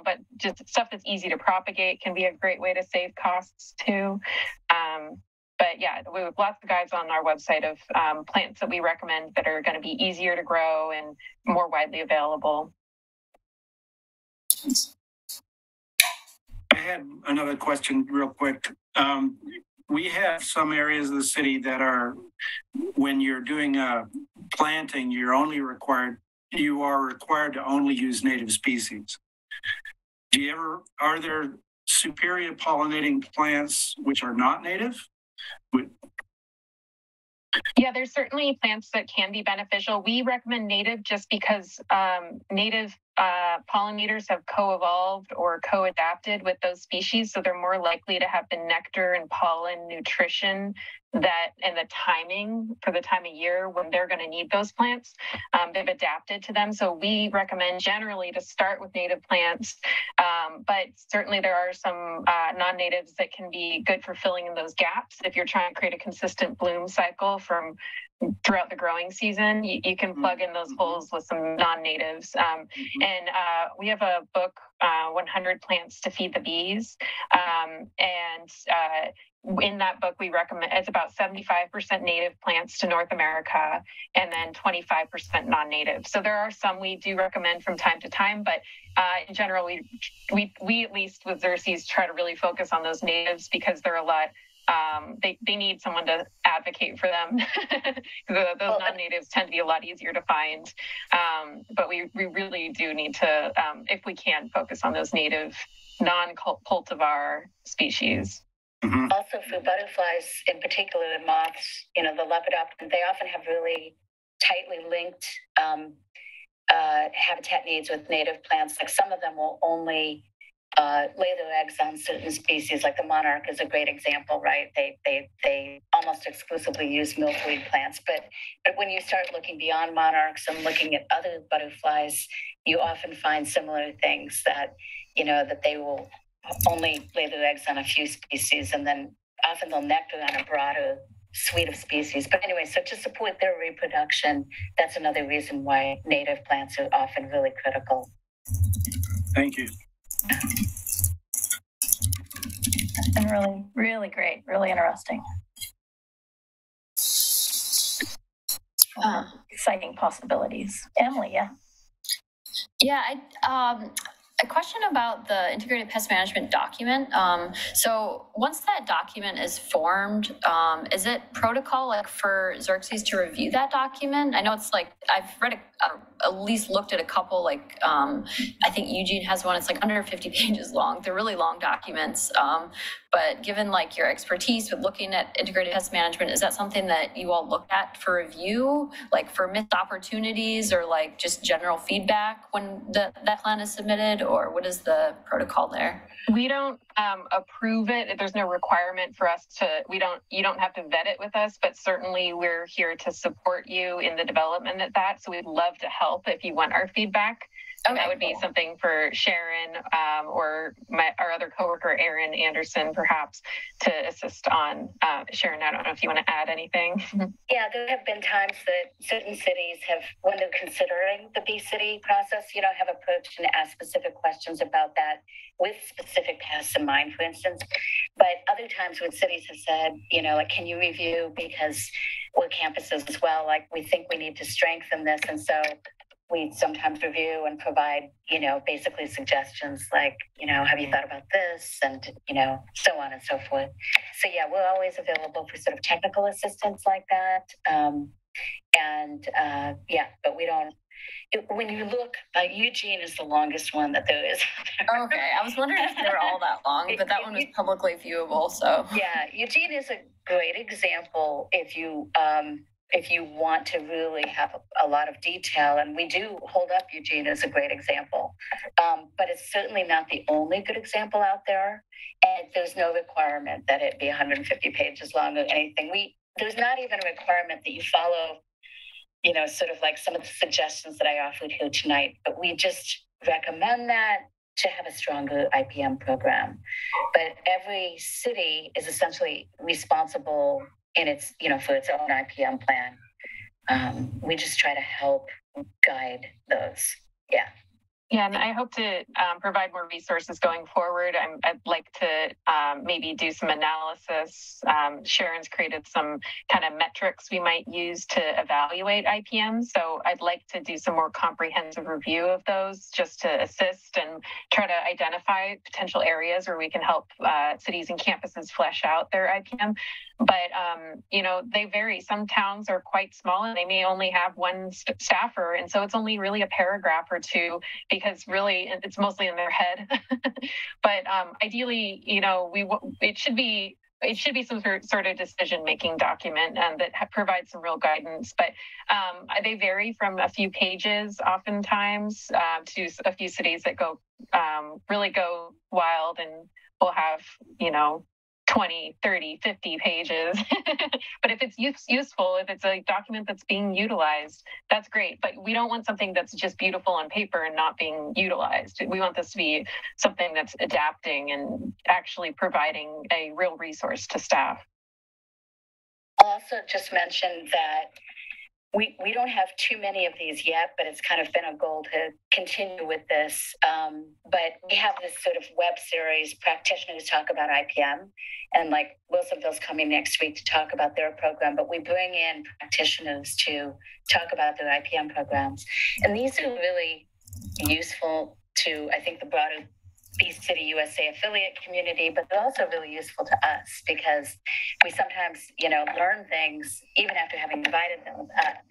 But just stuff that's easy to propagate can be a great way to save costs too. But yeah, we have lots of guides on our website of plants that we recommend that are going to be easier to grow and more widely available. I had another question real quick. we have some areas of the city that are, when you're doing planting, you are required to only use native species. Are there superior pollinating plants which are not native? Yeah, there's certainly plants that can be beneficial. We recommend native just because native pollinators have co-evolved or co-adapted with those species, so they're more likely to have the nectar and pollen nutrition that and the timing for the time of year when they're going to need those plants. They've adapted to them, so we recommend generally to start with native plants, but certainly there are some non-natives that can be good for filling in those gaps. If you're trying to create a consistent bloom cycle from throughout the growing season, you can plug in those holes with some non-natives. And we have a book, 100 Plants to Feed the Bees. In that book, we recommend, it's about 75% native plants to North America and then 25% non-native. So there are some we do recommend from time to time, but in general, we at least with Xerces try to really focus on those natives because they're a lot, they need someone to advocate for them. Those non-natives tend to be a lot easier to find. But we really do need to, if we can, focus on those native non-cultivar species. Mm-hmm. Also for butterflies, in particular the moths, the lepidoptera, they often have really tightly linked habitat needs with native plants. Like some of them will only lay their eggs on certain species, like the monarch is a great example, right? They almost exclusively use milkweed plants. But when you start looking beyond monarchs and looking at other butterflies, you often find similar things that, that they will only lay their eggs on a few species, and then often they'll nectar on a broader suite of species. But anyway, so to support their reproduction, that's another reason why native plants are often really critical. Thank you. That's been really, really great, really interesting. Exciting possibilities. Emily, yeah. Yeah, a question about the integrated pest management document. So once that document is formed, is it protocol for Xerces to review that document? I know it's I've read at least looked at a couple, I think Eugene has one, it's under 50 pages long. They're really long documents. But given your expertise with looking at integrated pest management, is that something that you all look at for review, for missed opportunities or just general feedback when that plan is submitted, or what is the protocol there? We don't approve it. There's no requirement for us to, you don't have to vet it with us, but certainly we're here to support you in the development of that. So we'd love to help if you want our feedback. And that would be something for Sharon or our other coworker, Erin Anderson, perhaps, to assist on. Sharon, I don't know if you want to add anything. Yeah, there have been times that certain cities have, when they're considering the B-City process, have approached and asked specific questions about that with specific pests in mind, for instance. But other times when cities have said, can you review, because we're campuses as well, we think we need to strengthen this. And so we sometimes review and provide, basically suggestions have you thought about this? And, so on and so forth. So yeah, we're always available for sort of technical assistance like that. But we don't, when you look, Eugene is the longest one that there is. Okay, I was wondering if they were all that long, but that one was publicly viewable, so. Yeah, Eugene is a great example if you want to really have a lot of detail, and we do hold up Eugene as a great example, but it's certainly not the only good example out there, and there's no requirement that it be 150 pages long or anything. There's not even a requirement that you follow, sort of some of the suggestions that I offered here tonight, but we just recommend that to have a stronger IPM program. But every city is essentially responsible in its, for its own IPM plan. We just try to help guide those. Yeah. Yeah, and I hope to provide more resources going forward. I'd like to maybe do some analysis. Sharon's created some kind of metrics we might use to evaluate IPM. So I'd like to do some more comprehensive review of those just to assist and try to identify potential areas where we can help cities and campuses flesh out their IPM. But, they vary. Some towns are quite small and they may only have one staffer. And so it's only really a paragraph or two because really it's mostly in their head. But ideally, it should be some sort of decision-making document that provides some real guidance. But they vary from a few pages oftentimes to a few cities that really go wild and will have, 20, 30, 50 pages. But if it's useful, if it's a document that's being utilized, that's great. But we don't want something that's just beautiful on paper and not being utilized. We want this to be something that's adapting and actually providing a real resource to staff. I'll also just mention that we don't have too many of these yet, but it's kind of been a goal to continue with this. But we have this sort of web series, Practitioners Talk About IPM, and like Wilsonville's coming next week to talk about their program, but we bring in practitioners to talk about their IPM programs. And these are really useful to, I think, the broader Bee City USA affiliate community, but they're also really useful to us because we sometimes, learn things even after having invited them that,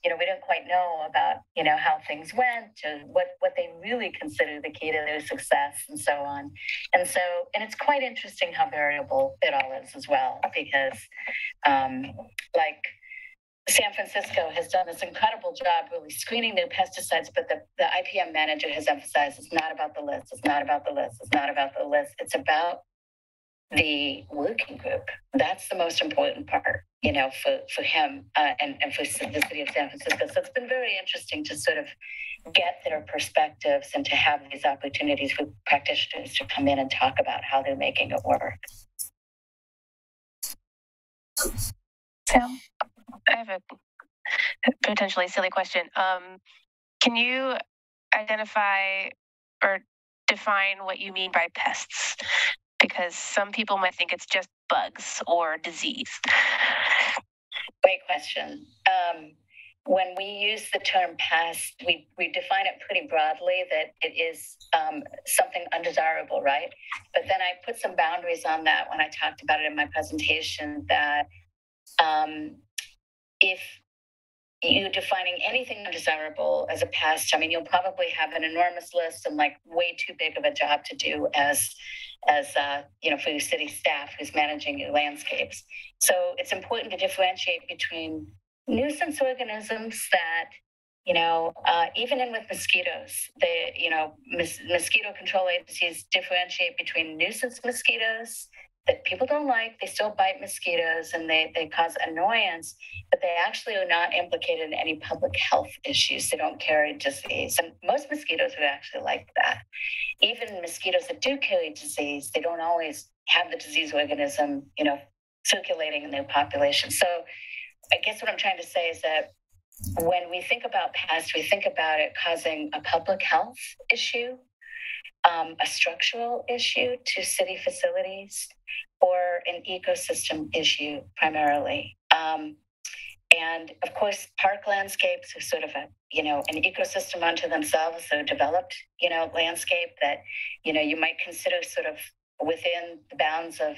we don't quite know about, how things went or what they really consider the key to their success and so on. And it's quite interesting how variable it all is as well, because San Francisco has done this incredible job really screening new pesticides, but the IPM manager has emphasized it's not about the list, it's not about the list, it's not about the list, it's about the working group. That's the most important part, for him and for the city of San Francisco. So it's been very interesting to sort of get their perspectives and to have these opportunities for practitioners to come in and talk about how they're making it work. Sam? I have a potentially silly question. Can you identify or define what you mean by pests? Because some people might think it's just bugs or disease. Great question. When we use the term pest, we define it pretty broadly that it is something undesirable, right? But then I put some boundaries on that when I talked about it in my presentation that if you're defining anything undesirable as a pest, you'll probably have an enormous list and way too big of a job to do as for your city staff who's managing your landscapes. So it's important to differentiate between nuisance organisms that, even in with mosquitoes, mosquito control agencies differentiate between nuisance mosquitoes that people don't like. They still bite mosquitoes and they cause annoyance, but they actually are not implicated in any public health issues. They don't carry disease. And most mosquitoes are actually like that. Even mosquitoes that do carry disease, they don't always have the disease organism, circulating in their population. So I guess what I'm trying to say is that when we think about pests, we think about it causing a public health issue, a structural issue to city facilities, or an ecosystem issue primarily. And of course, park landscapes are sort of an ecosystem unto themselves. So developed, landscape that, you might consider sort of within the bounds of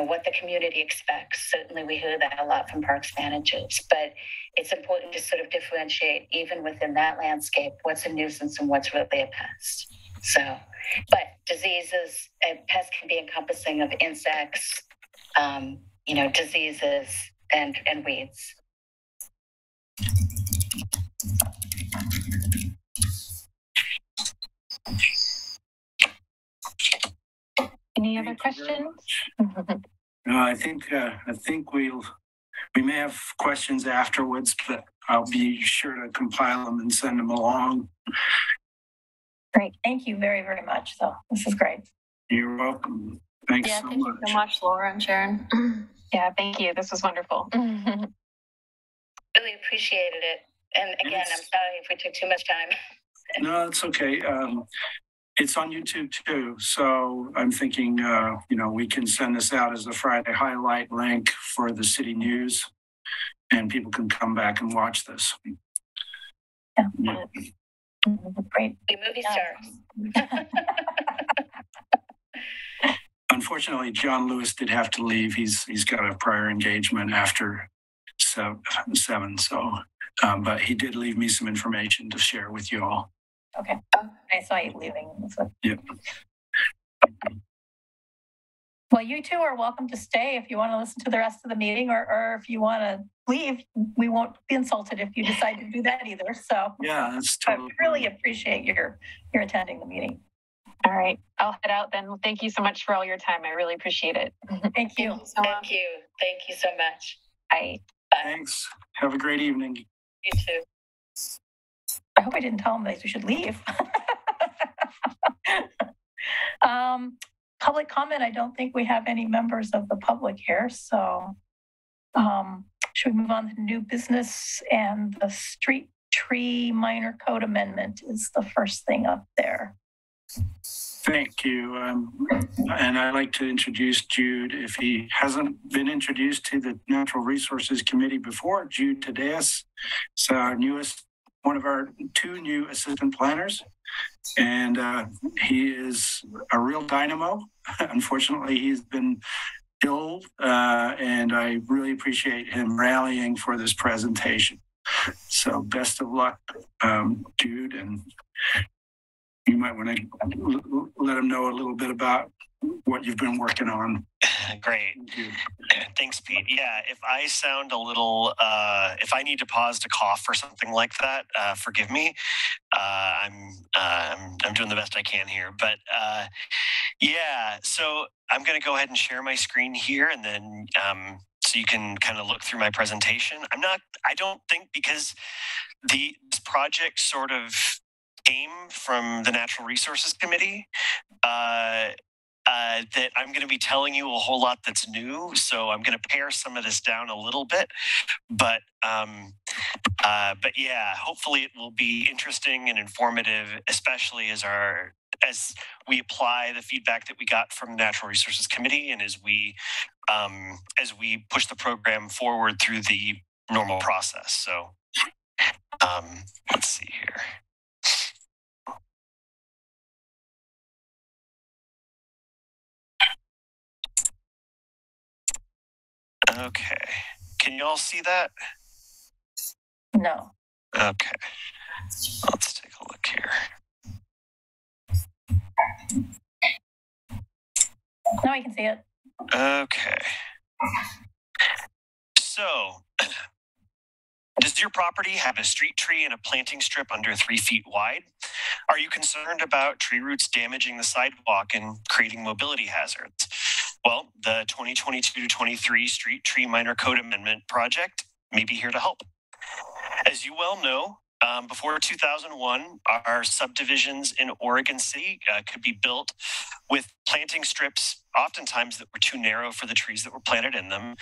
what the community expects. Certainly we hear that a lot from parks managers, but it's important to sort of differentiate even within that landscape, what's a nuisance and what's really a pest. So, but diseases and pests can be encompassing of insects, diseases and weeds. Any other questions? No, I think we may have questions afterwards, but I'll be sure to compile them and send them along. Great. Thank you very, very much. So this is great. You're welcome. Thanks so much. Thank you so much, Laura and Sharon. Yeah, thank you. This was wonderful. Really appreciated it. And again, I'm sorry if we took too much time. No, it's okay. It's on YouTube too. So I'm thinking, we can send this out as a Friday highlight link for the city news, and people can come back and watch this. Yeah. Great. The movie stars. Unfortunately, John Lewis did have to leave. He's got a prior engagement after 7. So, but he did leave me some information to share with you all. Okay. I saw you leaving. So. Yeah. Well, you two are welcome to stay if you want to listen to the rest of the meeting, or if you want to leave, we won't be insulted if you decide to do that either. So yeah, that's totally. I really appreciate your attending the meeting. All right, I'll head out then. Thank you so much for all your time. I really appreciate it. Thank you. Thank you. Thank you so much. Bye. Thanks. Have a great evening. You too. I hope I didn't tell them they should leave. Public comment, I don't think we have any members of the public here. So should we move on to new business? And the street tree minor code amendment is the first thing up there. Thank you. And I'd like to introduce Jude. If he hasn't been introduced to the Natural Resources Committee before, Jude Tadeas is our one of our 2 new assistant planners. And he is a real dynamo. Unfortunately, he's been ill, and I really appreciate him rallying for this presentation. So best of luck, Jude, and you might want to let him know a little bit about what you've been working on. Great. Thanks, Pete. Yeah, if I sound a little, if I need to pause to cough or something like that, forgive me. I'm doing the best I can here. But yeah, so I'm going to go ahead and share my screen here, and then so you can kind of look through my presentation. I don't think, because this project sort of came from the Natural Resources Committee, that I'm going to be telling you a whole lot that's new. So I'm going to pare some of this down a little bit, but yeah, hopefully it will be interesting and informative, especially as we apply the feedback that we got from the Natural Resources Committee, and as we push the program forward through the normal process. So let's see here. Okay. Can you all see that? No. Okay. Let's take a look here. Now I can see it. Okay. So, does your property have a street tree and a planting strip under 3 feet wide? Are you concerned about tree roots damaging the sidewalk and creating mobility hazards? Well, the 2022-23 Street Tree Minor Code Amendment project may be here to help. As you well know, before 2001, our subdivisions in Oregon City could be built with planting strips, oftentimes that were too narrow for the trees that were planted in them.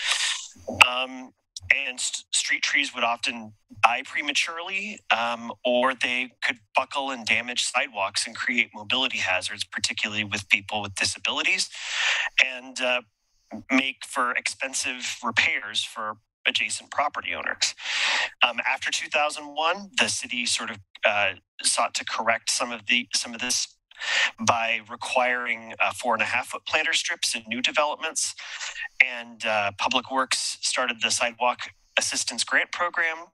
And street trees would often die prematurely, or they could buckle and damage sidewalks and create mobility hazards, particularly with people with disabilities, and make for expensive repairs for adjacent property owners. After 2001, the city sort of sought to correct some of this by requiring 4.5-foot planter strips in new developments, and Public Works started the Sidewalk Assistance Grant Program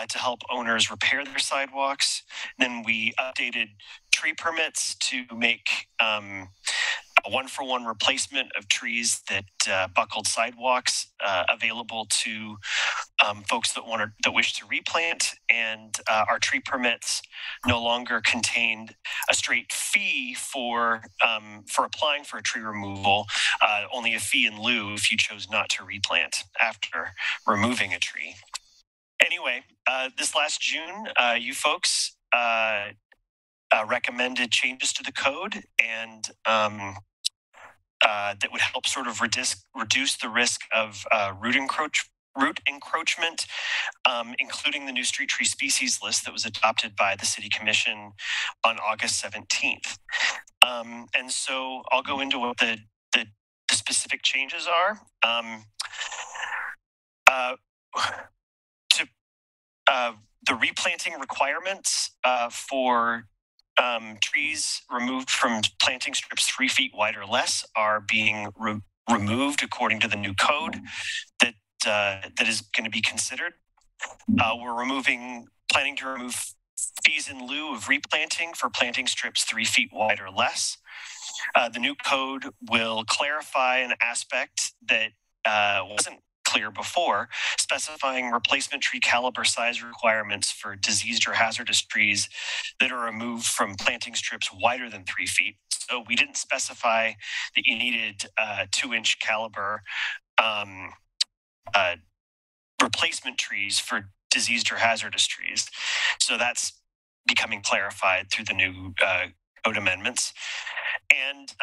to help owners repair their sidewalks. Then we updated tree permits to make a 1-for-1 replacement of trees that buckled sidewalks available to folks that wish to replant, and our tree permits no longer contained a straight fee for applying for a tree removal, only a fee in lieu if you chose not to replant after removing a tree. Anyway, this last June, you folks recommended changes to the code, and that would help sort of reduce the risk of root root encroachment, including the new street tree species list that was adopted by the City Commission on August 17th. And so I'll go into what the specific changes are. The replanting requirements for trees removed from planting strips 3 feet wide or less are being removed according to the new code that is going to be considered. We're planning to remove fees in lieu of replanting for planting strips 3 feet wide or less. The new code will clarify an aspect that wasn't clear before, specifying replacement tree caliber size requirements for diseased or hazardous trees that are removed from planting strips wider than 3 feet. So we didn't specify that you needed 2-inch caliber replacement trees for diseased or hazardous trees. So that's becoming clarified through the new code amendments. And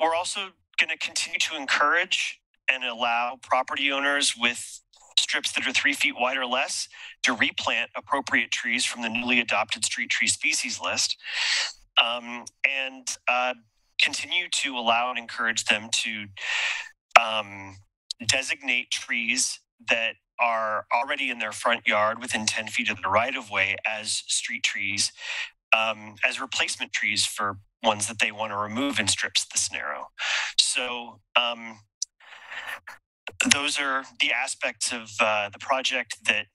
we're also going to continue to encourage and allow property owners with strips that are 3 feet wide or less to replant appropriate trees from the newly adopted street tree species list, and continue to allow and encourage them to designate trees that are already in their front yard within 10 feet of the right-of-way as street trees, as replacement trees for ones that they want to remove in strips this narrow. So those are the aspects of the project that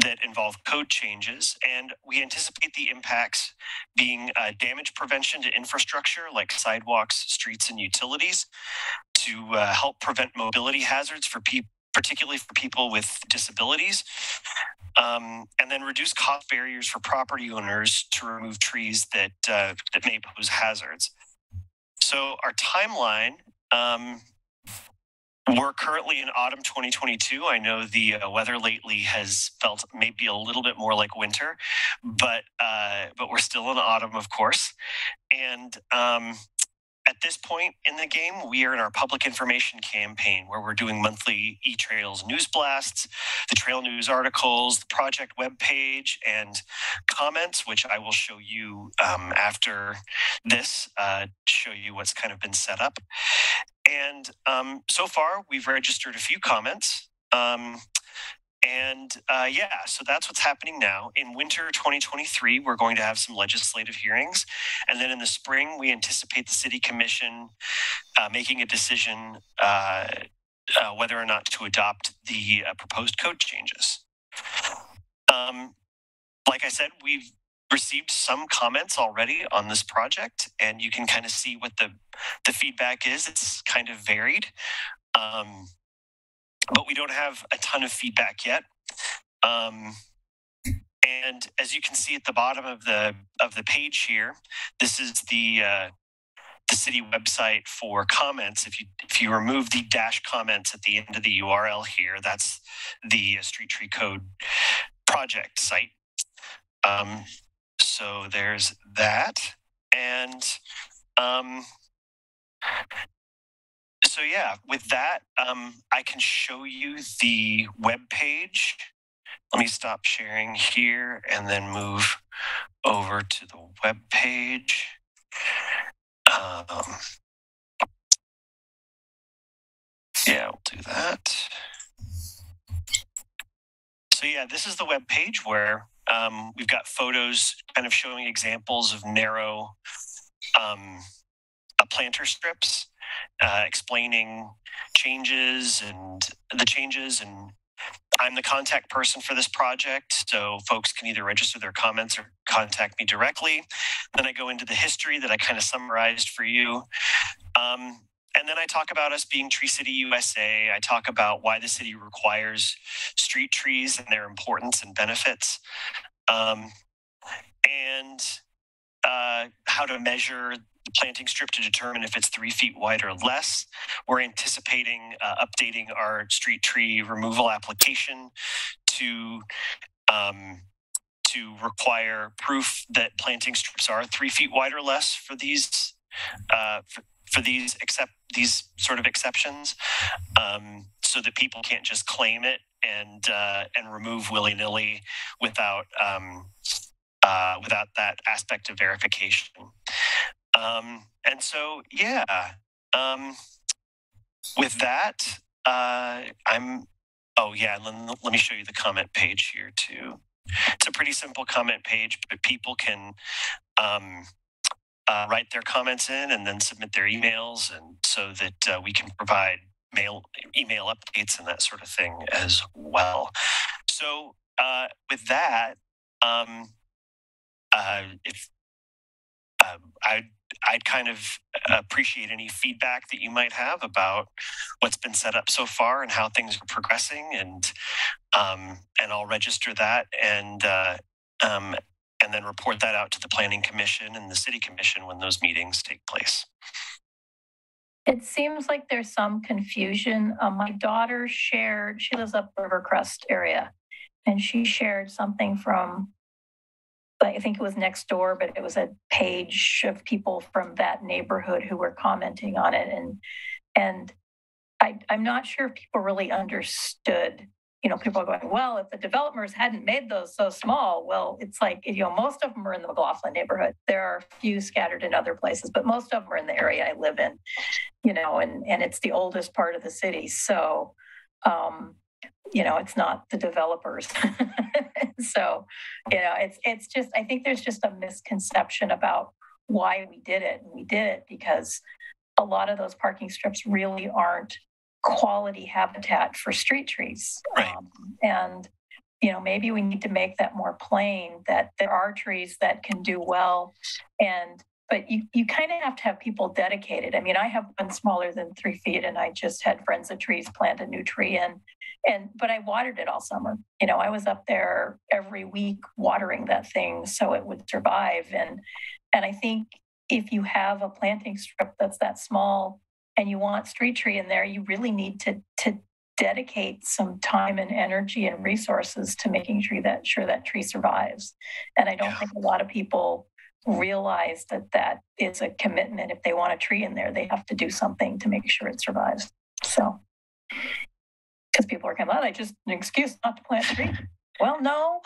that involve code changes, and we anticipate the impacts being damage prevention to infrastructure like sidewalks, streets, and utilities to help prevent mobility hazards for particularly for people with disabilities, and then reduce cost barriers for property owners to remove trees that may pose hazards. So our timeline, we're currently in autumn 2022. I know the weather lately has felt maybe a little bit more like winter, but we're still in autumn, of course. And at this point in the game, we are in our public information campaign where we're doing monthly eTrails news blasts, the trail news articles, the project webpage, and comments, which I will show you after this, show you what's kind of been set up. And so far, we've registered a few comments. So that's what's happening now. In winter 2023, we're going to have some legislative hearings. And then in the spring, we anticipate the City Commission making a decision whether or not to adopt the proposed code changes. Like I said, we've received some comments already on this project, and you can kind of see what the feedback is. It's kind of varied. But we don't have a ton of feedback yet. And as you can see at the bottom of the page here, this is the city website for comments. If you remove the dash comments at the end of the URL here, that's the Street Tree Code project site. So there's that. And so yeah, with that, I can show you the web page. Let me stop sharing here and then move over to the web page. Yeah, we'll do that. So yeah, this is the web page where we've got photos kind of showing examples of narrow planter strips, explaining changes and I'm the contact person for this project, so folks can either register their comments or contact me directly. Then I go into the history that I kind of summarized for you. And then I talk about us being Tree City USA. I talk about why the city requires street trees and their importance and benefits. And how to measure the planting strip to determine if it's 3 feet wide or less. We're anticipating updating our street tree removal application to require proof that planting strips are 3 feet wide or less for these for these sort of exceptions, so that people can't just claim it and remove willy-nilly without that aspect of verification. And so, yeah, with that, let me show you the comment page here too. It's a pretty simple comment page, but people can write their comments in and then submit their emails, and so that we can provide email updates and that sort of thing as well. So with that, I'd kind of appreciate any feedback that you might have about what's been set up so far and how things are progressing, and I'll register that and then report that out to the Planning Commission and the City Commission when those meetings take place. It seems like there's some confusion. My daughter shared, she lives up Rivercrest area, and she shared something from, I think it was next door, but it was a page of people from that neighborhood who were commenting on it. And I'm not sure if people really understood. People are going, well, if the developers hadn't made those so small, well, it's like, most of them are in the McLaughlin neighborhood. There are a few scattered in other places, but most of them are in the area I live in, and it's the oldest part of the city. So, it's not the developers. So, it's just, I think there's just a misconception about why we did it. And we did it because a lot of those parking strips really aren't quality habitat for street trees. Right. And, maybe we need to make that more plain, that there are trees that can do well. But you kind of have to have people dedicated. I mean, I have one smaller than 3 feet, and I just had Friends of Trees plant a new tree but I watered it all summer. I was up there every week watering that thing so it would survive. And I think if you have a planting strip that's that small and you want street tree in there, you really need to dedicate some time and energy and resources to making sure that tree survives. And I don't think a lot of people realize that is a commitment. If they want a tree in there, they have to do something to make sure it survives. So, because people are going, well, that's just an excuse not to plant a tree. Well, no.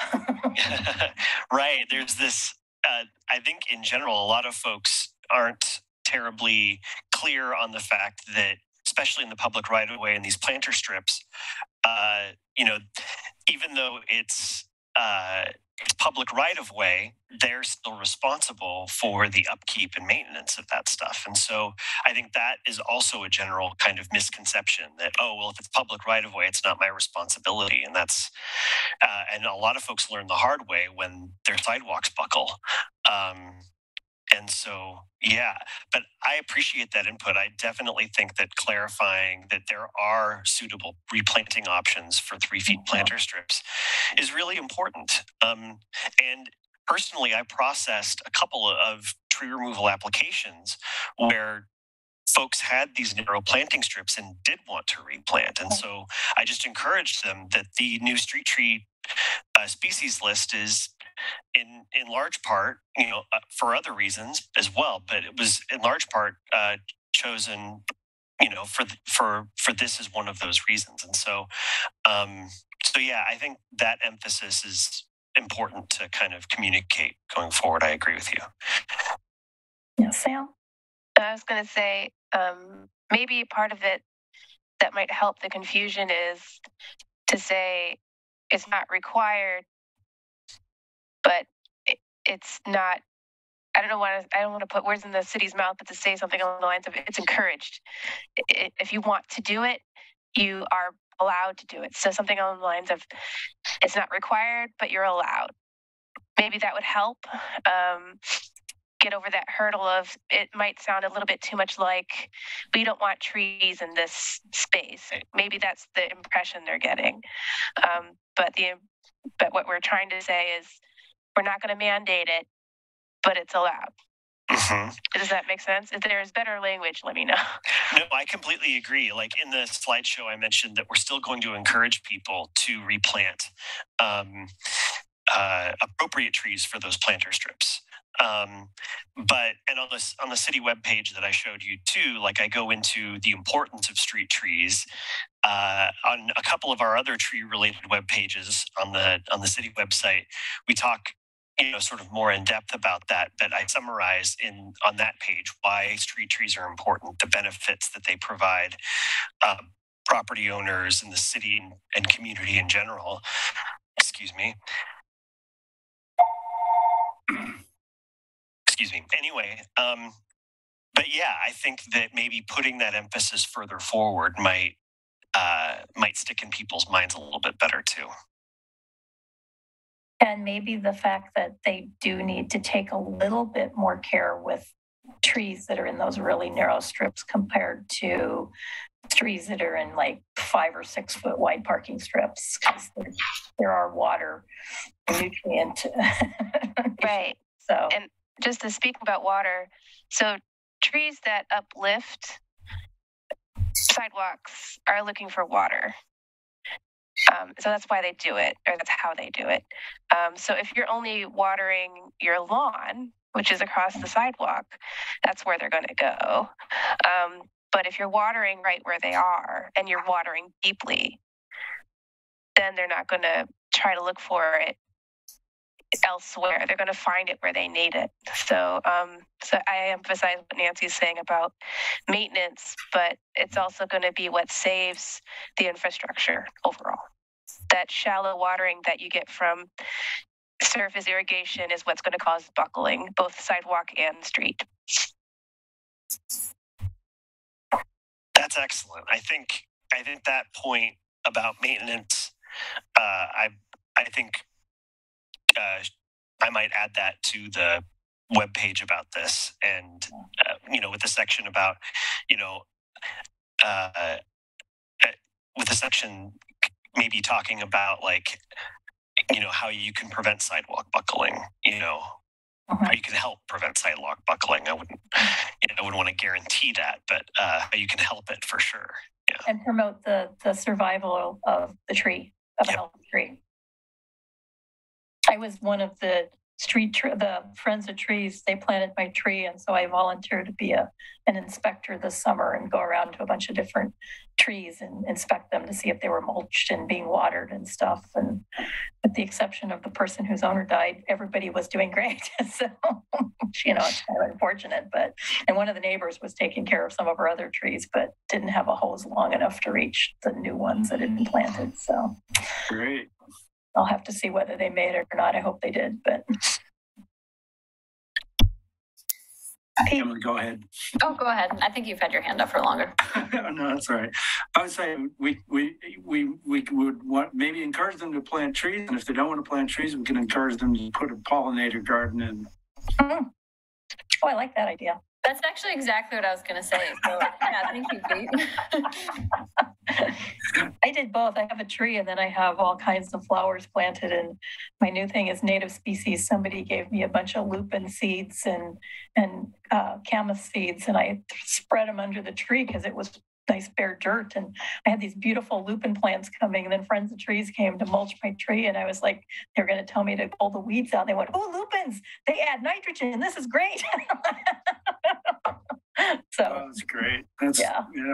Right. There's this, I think in general, a lot of folks aren't terribly clear on the fact that, especially in the public right of way and these planter strips, even though it's public right of way, they're still responsible for the upkeep and maintenance of that stuff. And so I think that is also a general kind of misconception that, if it's public right of way, it's not my responsibility. And that's, and a lot of folks learn the hard way when their sidewalks buckle. And so, but I appreciate that input. I definitely think that clarifying that there are suitable replanting options for 3 feet planter strips is really important. And personally, I processed a couple of tree removal applications where folks had these narrow planting strips and did want to replant. And so I just encouraged them that the new street tree species list is in large part, for other reasons as well, but it was in large part chosen, for this is one of those reasons. And so, I think that emphasis is important to kind of communicate going forward. I agree with you. Yeah, Sam? I was going to say, maybe part of it that might help the confusion is to say it's not required, but it's not, I don't want to put words in the city's mouth, but to say something along the lines of it's encouraged. If you want to do it, you are allowed to do it. So something along the lines of it's not required, but you're allowed. Maybe that would help get over that hurdle of it might sound a little bit too much like we don't want trees in this space. Maybe that's the impression they're getting. But what we're trying to say is we're not going to mandate it, but it's allowed. Mm-hmm. Does that make sense? If there's better language, let me know. No, I completely agree. Like in the slideshow, I mentioned that we're still going to encourage people to replant appropriate trees for those planter strips. And on the city webpage that I showed you too, like I go into the importance of street trees. On a couple of our other tree related web pages on the city website, we talk sort of more in depth about that, but I summarize on that page why street trees are important, the benefits that they provide property owners in the city and community in general. Excuse me. Anyway, but yeah, I think that maybe putting that emphasis further forward might stick in people's minds a little bit better too. And maybe the fact that they do need to take a little bit more care with trees that are in those really narrow strips compared to trees that are in like 5 or 6 foot wide parking strips, because there are water nutrient. Right. So, and just to speak about water, so trees that uplift sidewalks are looking for water. So that's why they do it, or that's how they do it. So if you're only watering your lawn, which is across the sidewalk, that's where they're going to go. But if you're watering right where they are and you're watering deeply, then they're not going to try to look for it elsewhere. They're going to find it where they need it. So I emphasize what Nancy's saying about maintenance, but it's also going to be what saves the infrastructure overall. That shallow watering that you get from surface irrigation is what's going to cause buckling, both sidewalk and street. That's excellent. I think that point about maintenance, I think I might add that to the webpage about this, and with the section about with the section maybe talking about like how you can prevent sidewalk buckling, how you can help prevent sidewalk buckling. I wouldn't want to guarantee that, but how you can help it for sure. Yeah. And promote the survival of the tree, of a healthy tree. I was one of the the Friends of Trees. They planted my tree, and so I volunteered to be an inspector this summer and go around to a bunch of different trees and inspect them to see if they were mulched and being watered and stuff. And with the exception of the person whose owner died, everybody was doing great. So, it's kind of unfortunate. And one of the neighbors was taking care of some of our other trees, but didn't have a hose long enough to reach the new ones that had been planted. So great. I'll have to see whether they made it or not. I hope they did, but. Emily, go ahead. Oh, go ahead. I think you've had your hand up for longer. No, that's all right. I would say we would want maybe encourage them to plant trees, and if they don't want to plant trees, we can encourage them to put a pollinator garden in. Mm-hmm. Oh, I like that idea. That's actually exactly what I was going to say. So, yeah, thank you, Pete. I did both. I have a tree and then I have all kinds of flowers planted. And my new thing is native species. Somebody gave me a bunch of lupin seeds and camas seeds, and I spread them under the tree because it was nice bare dirt. And I had these beautiful lupin plants coming, and then Friends of Trees came to mulch my tree, and I was like, they were going to tell me to pull the weeds out. They went, oh, lupins, they add nitrogen. This is great. So that's great. That's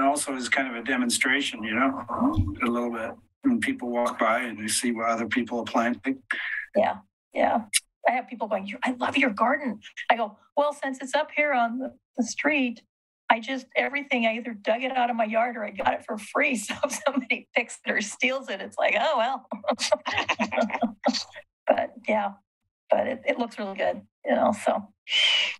also is kind of a demonstration, a little bit. When people walk by and they see what other people are planting. Yeah. I have people going, I love your garden. I go, well, since it's up here on the street, everything, I either dug it out of my yard or I got it for free. So if somebody picks it or steals it, it's like, oh, well. But it looks really good, so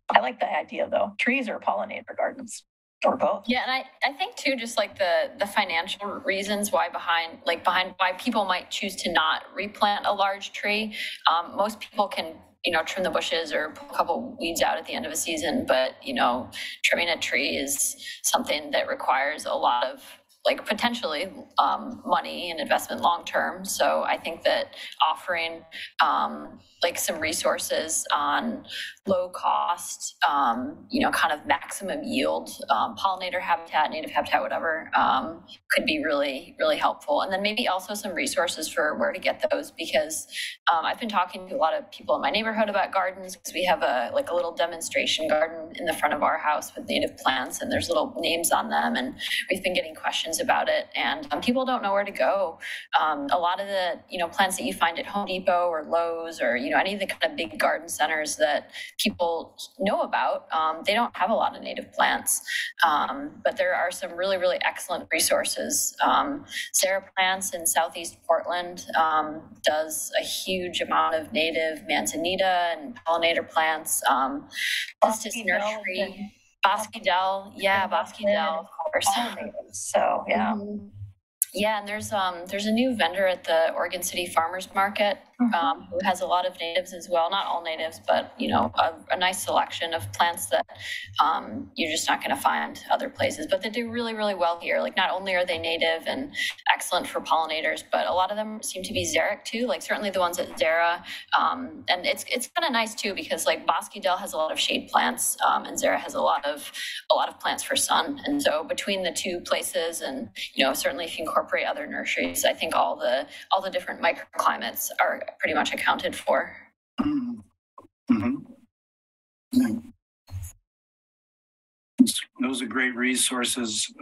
I like the idea though. Trees or pollinator gardens or both. Yeah. And I think too, just like the financial reasons behind why people might choose to not replant a large tree. Most people can, trim the bushes or pull a couple weeds out at the end of a season. But, trimming a tree is something that requires a lot of like potentially money and investment long term. So I think that offering like some resources on low cost, kind of maximum yield, pollinator habitat, native habitat, whatever, could be really, really helpful. And then maybe also some resources for where to get those, because I've been talking to a lot of people in my neighborhood about gardens, because we have a little demonstration garden in the front of our house with native plants, and there's little names on them, and we've been getting questions about it, and people don't know where to go. A lot of the plants that you find at Home Depot or Lowe's or any of the kind of big garden centers that people know about, they don't have a lot of native plants, but there are some really, really excellent resources. Sarah Plants in Southeast Portland does a huge amount of native manzanita and pollinator plants. Xerces Nursery, Bosquedel, of course. So yeah. Mm-hmm. Yeah, and there's a new vendor at the Oregon City Farmers Market who has a lot of natives as well. Not all natives, but a nice selection of plants that you're just not going to find other places. But they do really, really well here. Like, not only are they native and excellent for pollinators, but a lot of them seem to be xeric too. Like, certainly the ones at Xera, and it's kind of nice too, because like Bosquedel has a lot of shade plants, and Xera has a lot of plants for sun. And so between the two places, and certainly if you incorporate other nurseries, I think all the different microclimates are pretty much accounted for. Mm-hmm. Those are great resources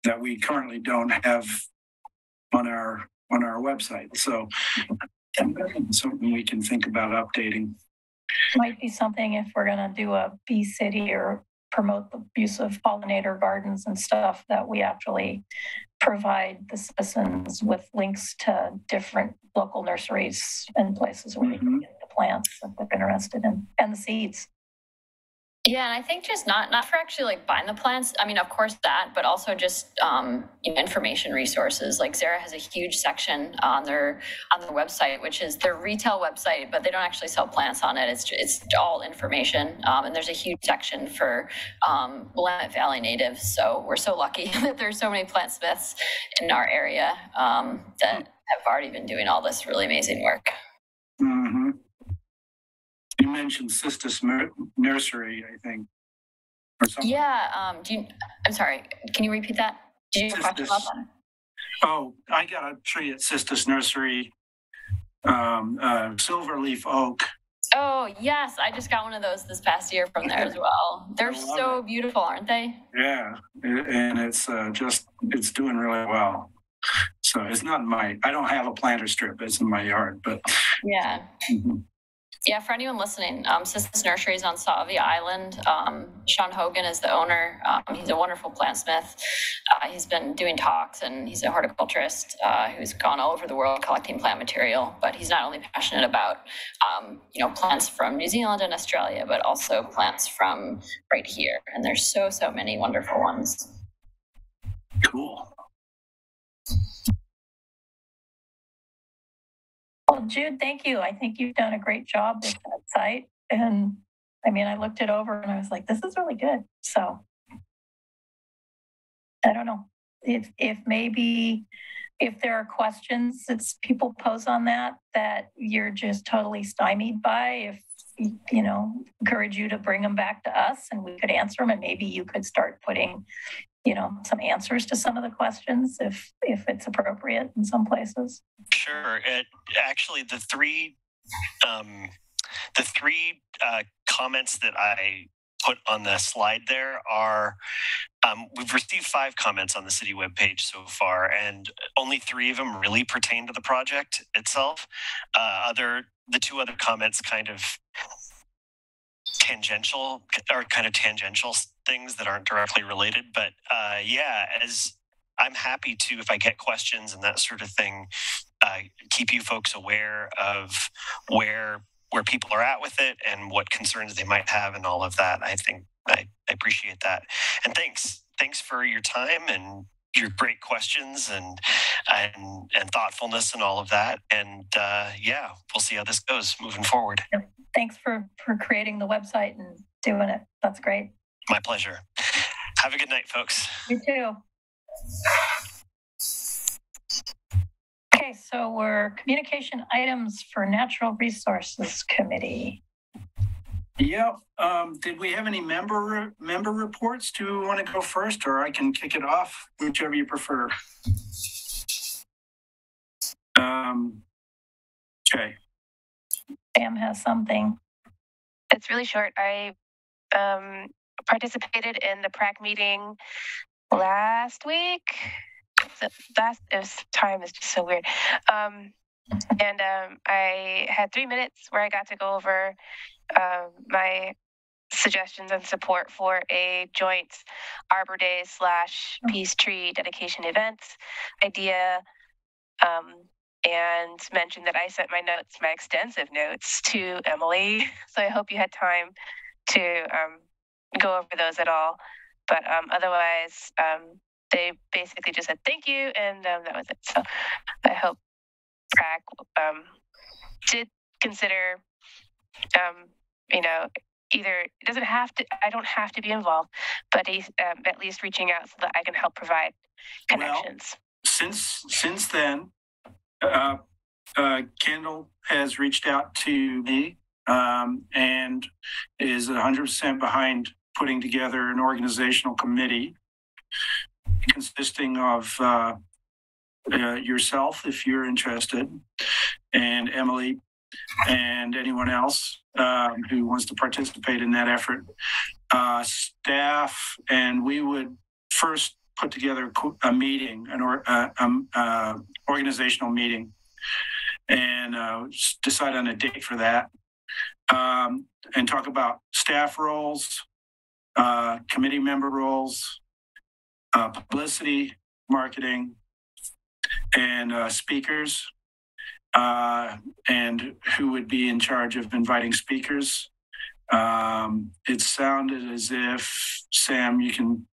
that we currently don't have on our website. So something we can think about updating. Might be something if we're going to do a bee city or promote the use of pollinator gardens and stuff, that we actually provide the citizens with links to different local nurseries and places where they can get the plants that they're interested in and the seeds. Yeah, and I think just not for actually like buying the plants. I mean, of course that, but also just information resources. Like Xera has a huge section on their website, which is their retail website, but they don't actually sell plants on it. It's all information, and there's a huge section for Willamette Valley natives. So we're so lucky that there's so many plantsmiths in our area that have already been doing all this really amazing work. Mm-hmm. You mentioned Xerces Nursery, I think, or something. Yeah. I'm sorry. Can you repeat that? Did you have a question about that? Oh, I got a tree at Xerces Nursery, silverleaf oak. Oh, yes. I just got one of those this past year from there as well. They're so beautiful, aren't they? Yeah. And it's it's doing really well. So it's not I don't have a planter strip. It's in my yard, but. Yeah. Mm-hmm. Yeah, for anyone listening, Xerces Nursery is on Salvia Island. Sean Hogan is the owner. He's a wonderful plantsmith. He's been doing talks, and he's a horticulturist who's gone all over the world collecting plant material. But he's not only passionate about, plants from New Zealand and Australia, but also plants from right here. And there's so many wonderful ones. Cool. Well, Jude, thank you. I think you've done a great job with that site. And I mean, I looked it over and I was like, this is really good. So I don't know if there are questions that people pose on that you're just totally stymied by, if, encourage you to bring them back to us and we could answer them, and maybe you could start putting some answers to some of the questions if it's appropriate in some places. Sure. Actually, the three comments that I put on the slide there are, we've received 5 comments on the city webpage so far, and only 3 of them really pertain to the project itself. The 2 other comments kind of tangential things that aren't directly related, but as I'm happy to, if I get questions and that sort of thing, keep you folks aware of where people are at with it and what concerns they might have and all of that. I think I appreciate that, and thanks for your time and your great questions and thoughtfulness and all of that. And we'll see how this goes moving forward. Thanks for creating the website and doing it. That's great. My pleasure. Have a good night, folks. You too. Okay, so we're communication items for Natural Resources Committee. Yep. Did we have any member reports? Do you want to go first, or I can kick it off, whichever you prefer? Okay. Sam has something. It's really short. I participated in the PrAC meeting last week. Time is just so weird. I had 3 minutes where I got to go over my suggestions and support for a joint Arbor Day / Peace Tree dedication event idea, and mentioned that I sent my extensive notes to Emily. So I hope you had time to go over those at all. But otherwise, they basically just said thank you, and that was it. So I hope PrAC did consider, either it doesn't have to, I don't have to be involved, but at least reaching out so that I can help provide connections. Well, since then, Kendall has reached out to me and is 100% behind putting together an organizational committee consisting of yourself, if you're interested, and Emily, and anyone else who wants to participate in that effort. Staff, and we would first put together a meeting, an organizational meeting, and decide on a date for that, and talk about staff roles, committee member roles, publicity, marketing, and speakers, and who would be in charge of inviting speakers. It sounded as if, Sam, you can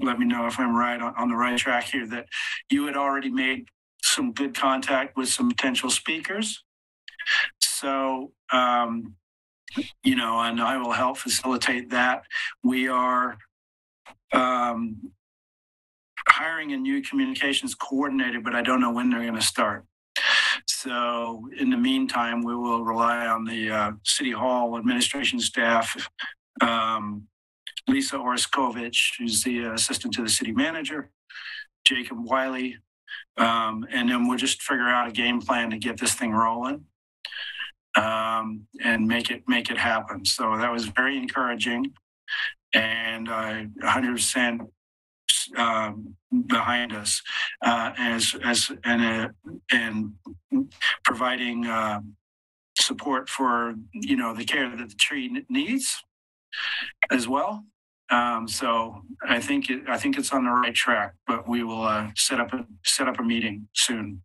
let me know if I'm right on the right track here, that you had already made some good contact with some potential speakers. So, and I will help facilitate that. We are hiring a new communications coordinator, but I don't know when they're going to start. So in the meantime, we will rely on the City Hall administration staff, Lisa Oraskovich, who's the assistant to the city manager, Jacob Wiley, and then we'll just figure out a game plan to get this thing rolling, and make it happen. So that was very encouraging, and 100% behind us and providing support for the care that the tree needs as well. So I think it's on the right track, but we will set up a meeting soon.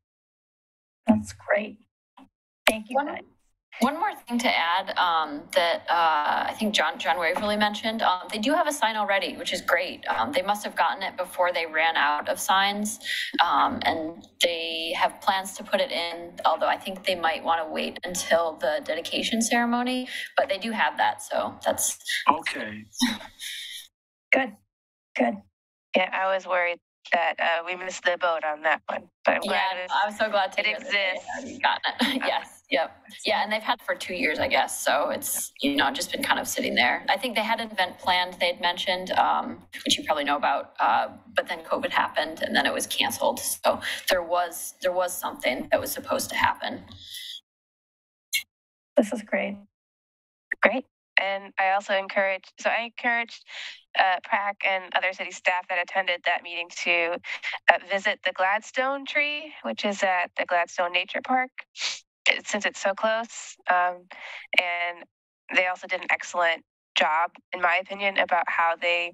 That's great. Thank you. One more thing to add that I think John Waverly mentioned. They do have a sign already, which is great. They must have gotten it before they ran out of signs, and they have plans to put it in, although I think they might want to wait until the dedication ceremony, but they do have that, so that's okay. Good. Yeah, I was worried that we missed the boat on that one, but I'm glad I'm so glad it exists. Got it. Yes. Yep. Yeah, and they've had it for 2 years, I guess. So it's just been kind of sitting there. I think they had an event planned. They'd mentioned, which you probably know about, but then COVID happened and then it was canceled. So there was something that was supposed to happen. This is great. Great. And I also encouraged PrAC and other city staff that attended that meeting to visit the Gladstone tree, which is at the Gladstone Nature Park, since it's so close. And they also did an excellent job, in my opinion, about how they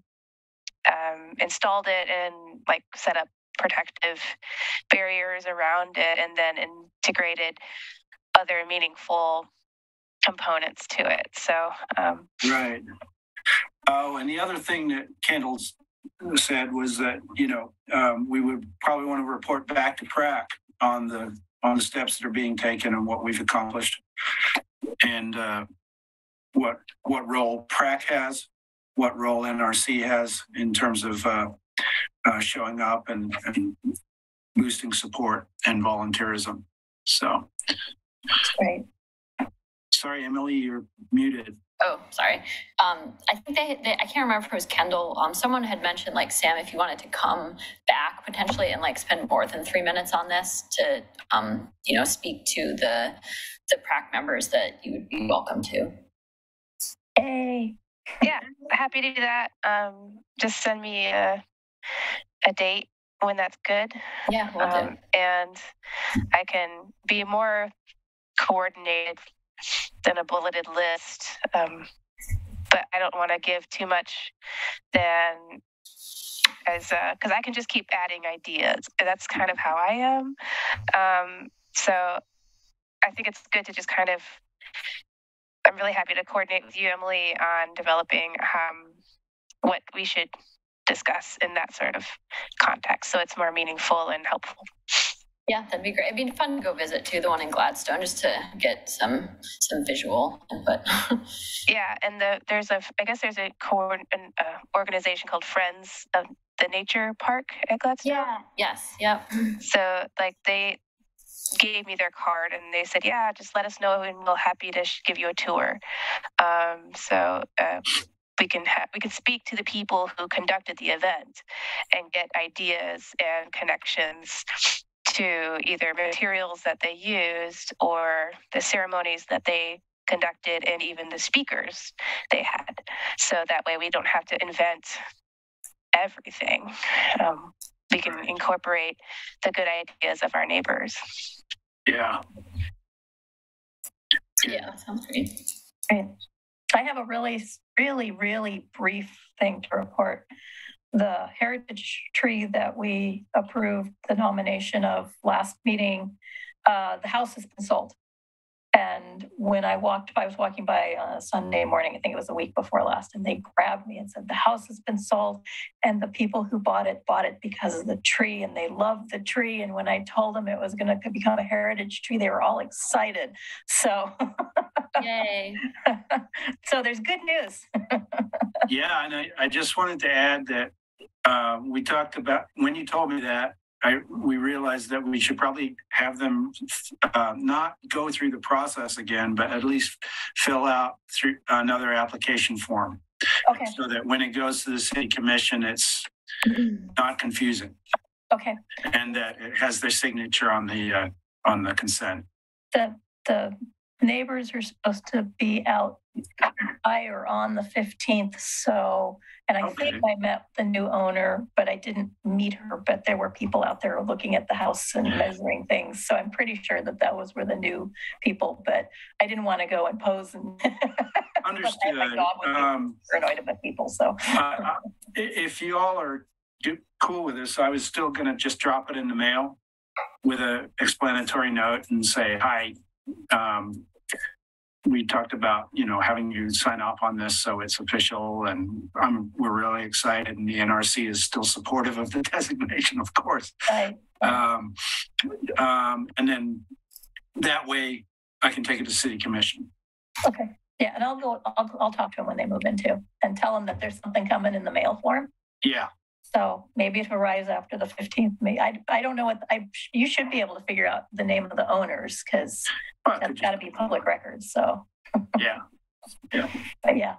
installed it and set up protective barriers around it, and then integrated other meaningful components to it. So right. Oh, and the other thing that Kendall said was that we would probably want to report back to PrAC on the steps that are being taken and what we've accomplished, and what role PrAC has, what role NRC has in terms of showing up and boosting support and volunteerism. So, That's great. Sorry, Emily, you're muted. Oh, sorry. I think they I can't remember if it was Kendall. Someone had mentioned, like, Sam, if you wanted to come back potentially and like spend more than 3 minutes on this to, speak to the PrAC members, that you would be welcome to. Hey. Yeah, happy to do that. Just send me a date when that's good. Yeah, we'll do. And I can be more coordinated than a bulleted list. But I don't want to give too much then, because I can just keep adding ideas. That's kind of how I am. So I think it's good to just kind of, I'm really happy to coordinate with you, Emily, on developing what we should discuss in that sort of context, so it's more meaningful and helpful. Yeah, that'd be great. It'd be fun to go visit too, the one in Gladstone, just to get some visual input. Yeah, and there's a organization called Friends of the Nature Park at Gladstone. Yeah. Yes. Yep. So like they gave me their card and they said, yeah, just let us know and we'll happy to give you a tour. We can speak to the people who conducted the event and get ideas and connections to either materials that they used or the ceremonies that they conducted and even the speakers they had. So that way we don't have to invent everything. We can incorporate the good ideas of our neighbors. Yeah. Yeah, sounds great. Great. I have a really, really, really brief thing to report. The heritage tree that we approved the nomination of last meeting, the house has been sold. And when I was walking by on a Sunday morning, I think it was the week before last, and they grabbed me and said, the house has been sold. And the people who bought it because of the tree, and they loved the tree. And when I told them it was going to become a heritage tree, they were all excited. So, yay. So there's good news. Yeah, and I just wanted to add that we talked about, when you told me that, we realized that we should probably have them not go through the process again, but at least fill out through another application form. Okay. So that when it goes to the city commission, it's not confusing. Okay. And that it has their signature on the consent. The neighbors are supposed to be out or on the 15th. So, and I think I met the new owner, but I didn't meet her, but there were people out there looking at the house and measuring things. So I'm pretty sure that were the new people, but I didn't want to go and pose and understood. My dog would be paranoid about people. So if you all are cool with this, I was still going to just drop it in the mail with an explanatory note and say, hi, we talked about, having you sign off on this so it's official, and we're really excited, and the NRC is still supportive of the designation, of course. Right. And then that way I can take it to city commission. Okay. Yeah, and I'll talk to them when they move in too, and tell them that there's something coming in the mail for them. Yeah. So maybe it arrives after the 15th. I don't know you should be able to figure out the name of the owners, because that's got to be public records. So yeah. But yeah,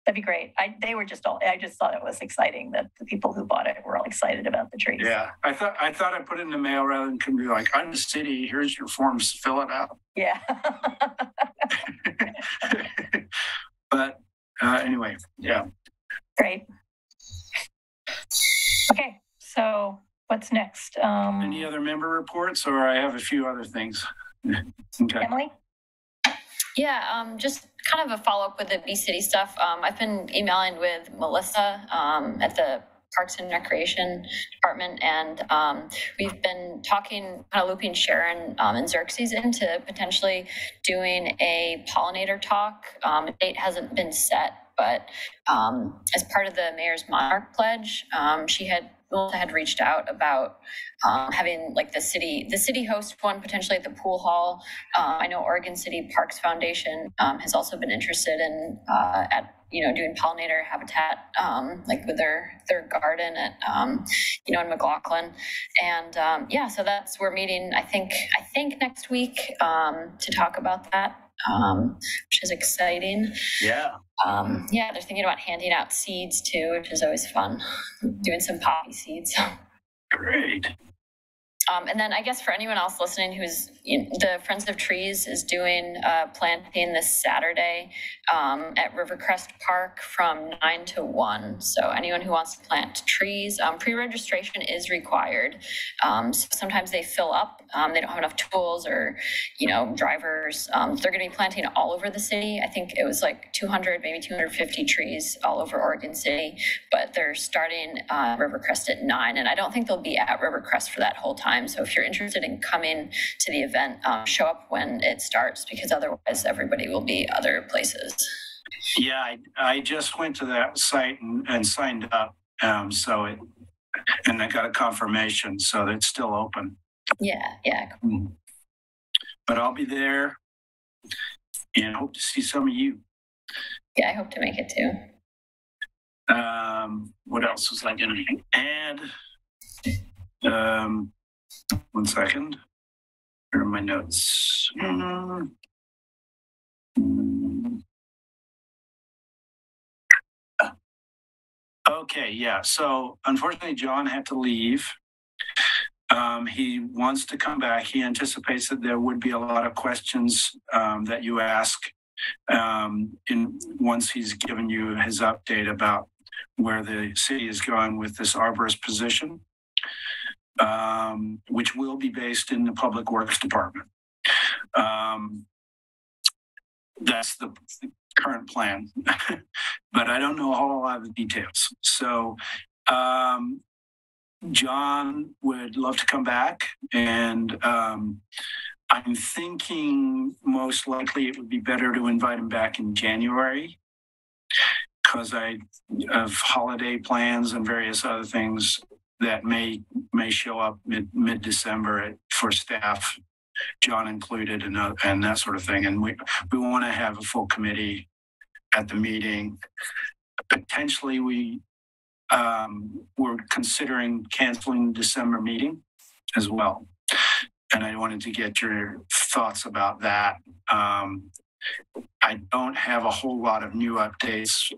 that'd be great. I just thought it was exciting that the people who bought it were all excited about the trees. Yeah, I thought I'd put it in the mail rather than can be like, I'm the city, here's your forms, fill it out. Yeah. But anyway, yeah. Great. Okay, so what's next? Any other member reports, or I have a few other things? Okay. Emily? Yeah, just kind of a follow-up with the Bee City stuff. I've been emailing with Melissa at the Parks and Recreation Department, and we've been talking, kind of looping Sharon and Xerces into potentially doing a pollinator talk. The date hasn't been set, but as part of the Mayor's Monarch Pledge, Melissa had reached out about having like the city host one potentially at the pool hall. I know Oregon City Parks Foundation has also been interested in at doing pollinator habitat, like with their garden at, in McLaughlin. And so we're meeting, I think next week to talk about that, which is exciting. Yeah. They're thinking about handing out seeds too, which is always fun. Doing some poppy seeds. Great. And then I guess for anyone else listening who's the Friends of Trees is doing planting this Saturday at Rivercrest Park from 9 to 1. So anyone who wants to plant trees, pre-registration is required. So sometimes they fill up, they don't have enough tools or, drivers. They're going to be planting all over the city. I think it was like 200, maybe 250 trees all over Oregon City, but they're starting Rivercrest at 9. And I don't think they'll be at Rivercrest for that whole time. So if you're interested in coming to the event, show up when it starts, because otherwise everybody will be other places. Yeah, I just went to that site and signed up. And I got a confirmation, so it's still open. Yeah. But I'll be there and hope to see some of you. Yeah, I hope to make it too. What else was I going to add? 1 second. Here are my notes. Okay, yeah. So unfortunately, John had to leave. He wants to come back. He anticipates that there would be a lot of questions that you ask once he's given you his update about where the city is going with this arborist position, which will be based in the Public Works Department. That's the current plan, but I don't know a whole lot of the details. So John would love to come back, and I'm thinking most likely it would be better to invite him back in January, because I have holiday plans and various other things that may show up mid-December for staff, John included, and that sort of thing. And we want to have a full committee at the meeting. Potentially, we're considering canceling the December meeting as well. And I wanted to get your thoughts about that. I don't have a whole lot of new updates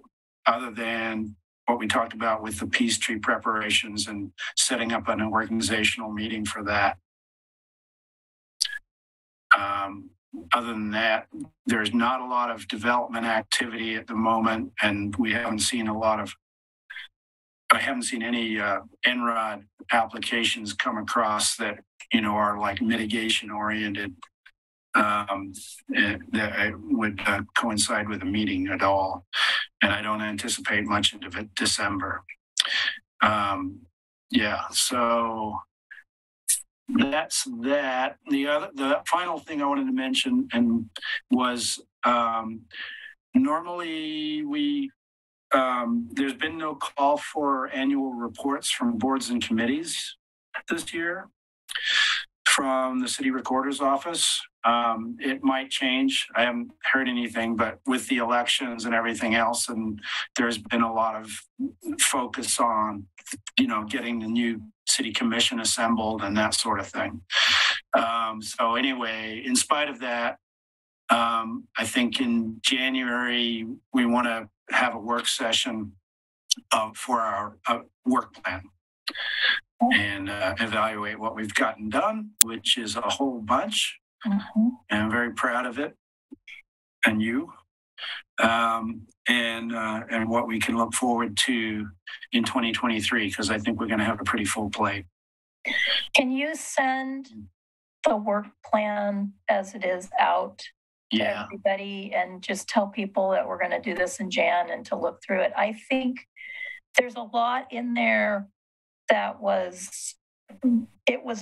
other than what we talked about with the peace tree preparations and setting up an organizational meeting for that. Other than that, there's not a lot of development activity at the moment, and I haven't seen any NROD applications come across that, are like mitigation oriented, that would coincide with a meeting at all. And I don't anticipate much into December. So that's that. The final thing I wanted to mention was normally there's been no call for annual reports from boards and committees this year from the city recorder's office. It might change. I haven't heard anything, but with the elections and everything else, and there's been a lot of focus on, getting the new city commission assembled and that sort of thing. So anyway, in spite of that, I think in January, we want to have a work session for our work plan and evaluate what we've gotten done, which is a whole bunch. And I'm very proud of it, and you, and what we can look forward to in 2023, because I think we're going to have a pretty full plate. Can you send the work plan as it is out to everybody and just tell people that we're going to do this in Jan and to look through it? I think there's a lot in there that was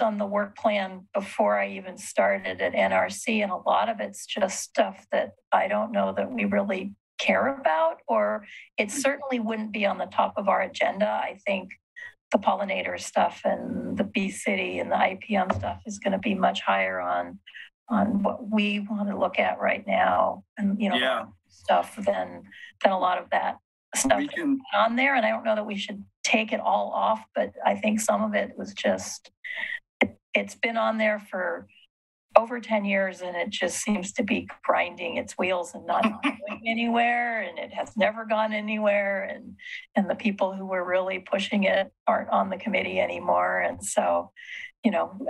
on the work plan before I even started at NRC, and a lot of it's just stuff that I don't know that we really care about, or it certainly wouldn't be on the top of our agenda. I think the pollinator stuff and the bee city and the IPM stuff is going to be much higher on what we want to look at right now. And stuff than a lot of that stuff We can, on there. And I don't know that we should take it all off, but I think some of it was just, it's been on there for over 10 years and it just seems to be grinding its wheels and not going anywhere, and it has never gone anywhere, and the people who were really pushing it aren't on the committee anymore. And so,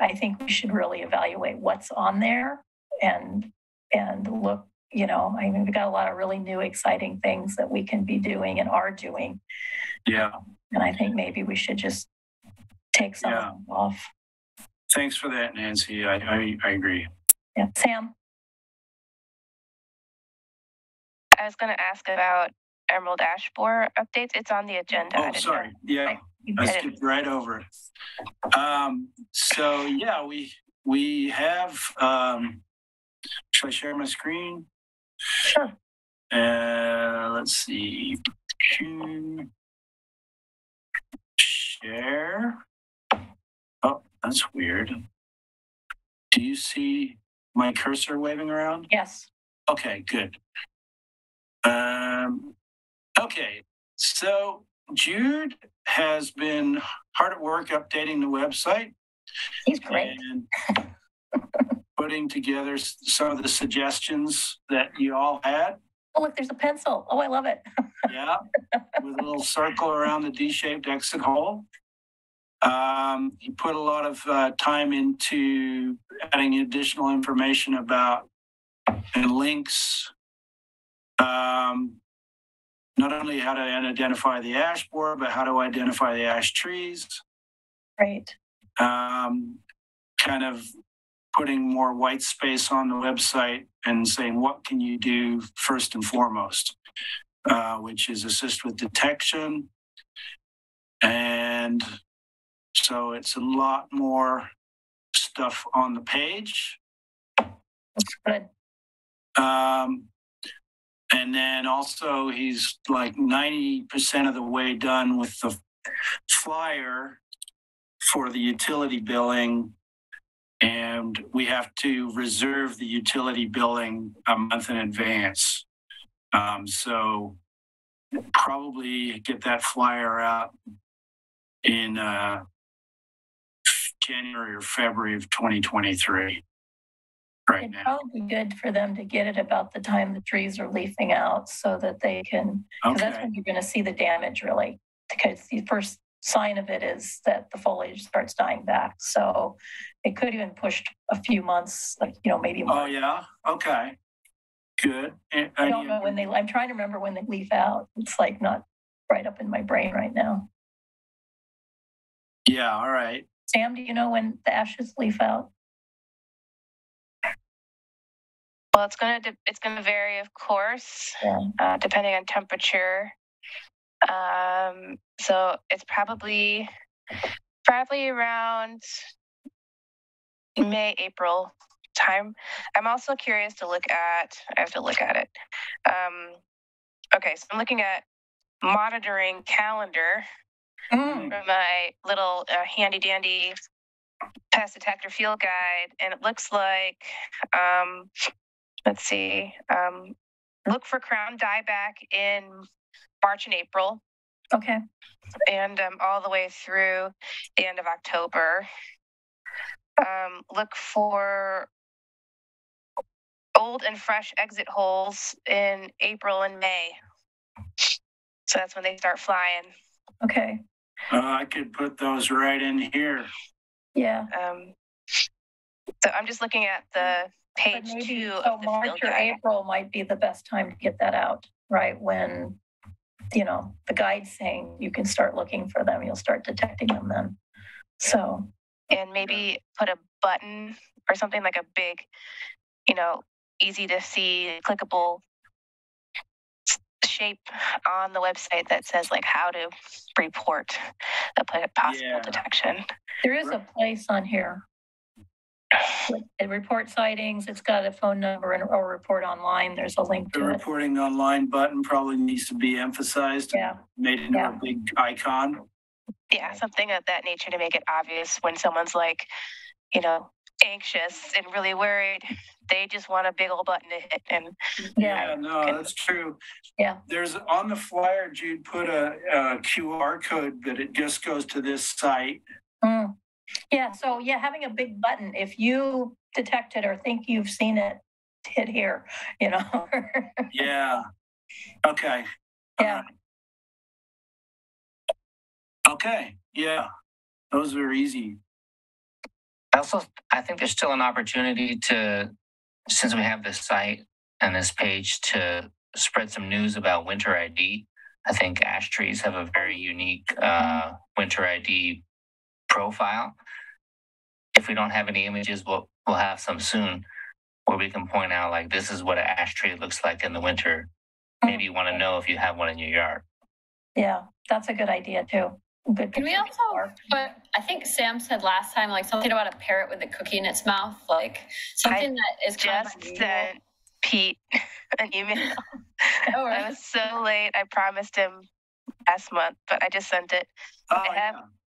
I think we should really evaluate what's on there and look, we've got a lot of really new exciting things that we can be doing and are doing. yeah. And I think maybe we should just take some of them off. Thanks for that, Nancy. I agree. Yeah, Sam. I was going to ask about Emerald Ash Borer updates. It's on the agenda. Oh, sorry. Yeah, I skipped right over it. So yeah, we have. Should I share my screen? Sure. Let's see. Share. Oh, that's weird. Do you see my cursor waving around? Yes. Okay, good. Okay, so Jude has been hard at work updating the website. He's great. And putting together some of the suggestions that you all had. Oh, look, there's a pencil. Oh, I love it. Yeah, with a little circle around the D-shaped exit hole. He put a lot of time into adding additional information about and links. Not only how to identify the ash borer, but how to identify the ash trees. Right. Kind of putting more white space on the website and saying, what can you do first and foremost, which is assist with detection. And so it's a lot more stuff on the page. That's good. And then also he's like 90% of the way done with the flyer for the utility billing. And we have to reserve the utility billing a month in advance. So probably get that flyer out in January or February of 2023. Right It'd now. probably be good for them to get it about the time the trees are leafing out so that they can, because that's when you're going to see the damage really, because the first sign of it is that the foliage starts dying back. So it could even push a few months, like, maybe more. Oh, yeah. Okay. Good. I don't know when I'm trying to remember when they leaf out. It's like not right up in my brain right now. Yeah. All right. Sam, do you know when the ashes leaf out? Well, it's gonna vary, of course, depending on temperature. So it's probably around May, April time. I'm also curious to look at. I have to look at it. Okay, so I'm looking at monitoring calendar from my little handy dandy pest detector field guide, and it looks like. Let's see. Look for crown dieback in March and April. Okay. And all the way through the end of October. Look for old and fresh exit holes in April and May. So that's when they start flying. Okay. I could put those right in here. Yeah. So I'm just looking at the page 2 of the March or April might be the best time to get that out, right? When, the guide's saying you can start looking for them, you'll start detecting them then. So. And maybe put a button or something like a big, easy to see, clickable shape on the website that says like how to report a possible detection. There is a place on here. It report sightings. It's got a phone number or report online. There's a link to it. The reporting online button probably needs to be emphasized. Yeah. Made into a big icon. Yeah, something of that nature to make it obvious when someone's like, anxious and really worried. They just want a big old button to hit. And Yeah, no, that's true. Yeah. There's on the flyer, Jude put a QR code that it just goes to this site. Mm. Yeah. So yeah, having a big button, if you detect it or think you've seen it, hit here, you know. Yeah. Okay. Yeah. Okay. Yeah. Those are easy. I think there's still an opportunity to, since we have this site and this page, to spread some news about winter ID. I think ash trees have a very unique winter ID profile. If we don't have any images, we'll have some soon where we can point out, like, this is what an ash tree looks like in the winter. Maybe you want to know if you have one in your yard. Yeah, that's a good idea too. Good. Can we also, but I think Sam said last time, like something about a parrot with a cookie in its mouth, like something that is just sent Pete an email. Oh, right. I was so late. I promised him last month, but I just sent it. Oh, I have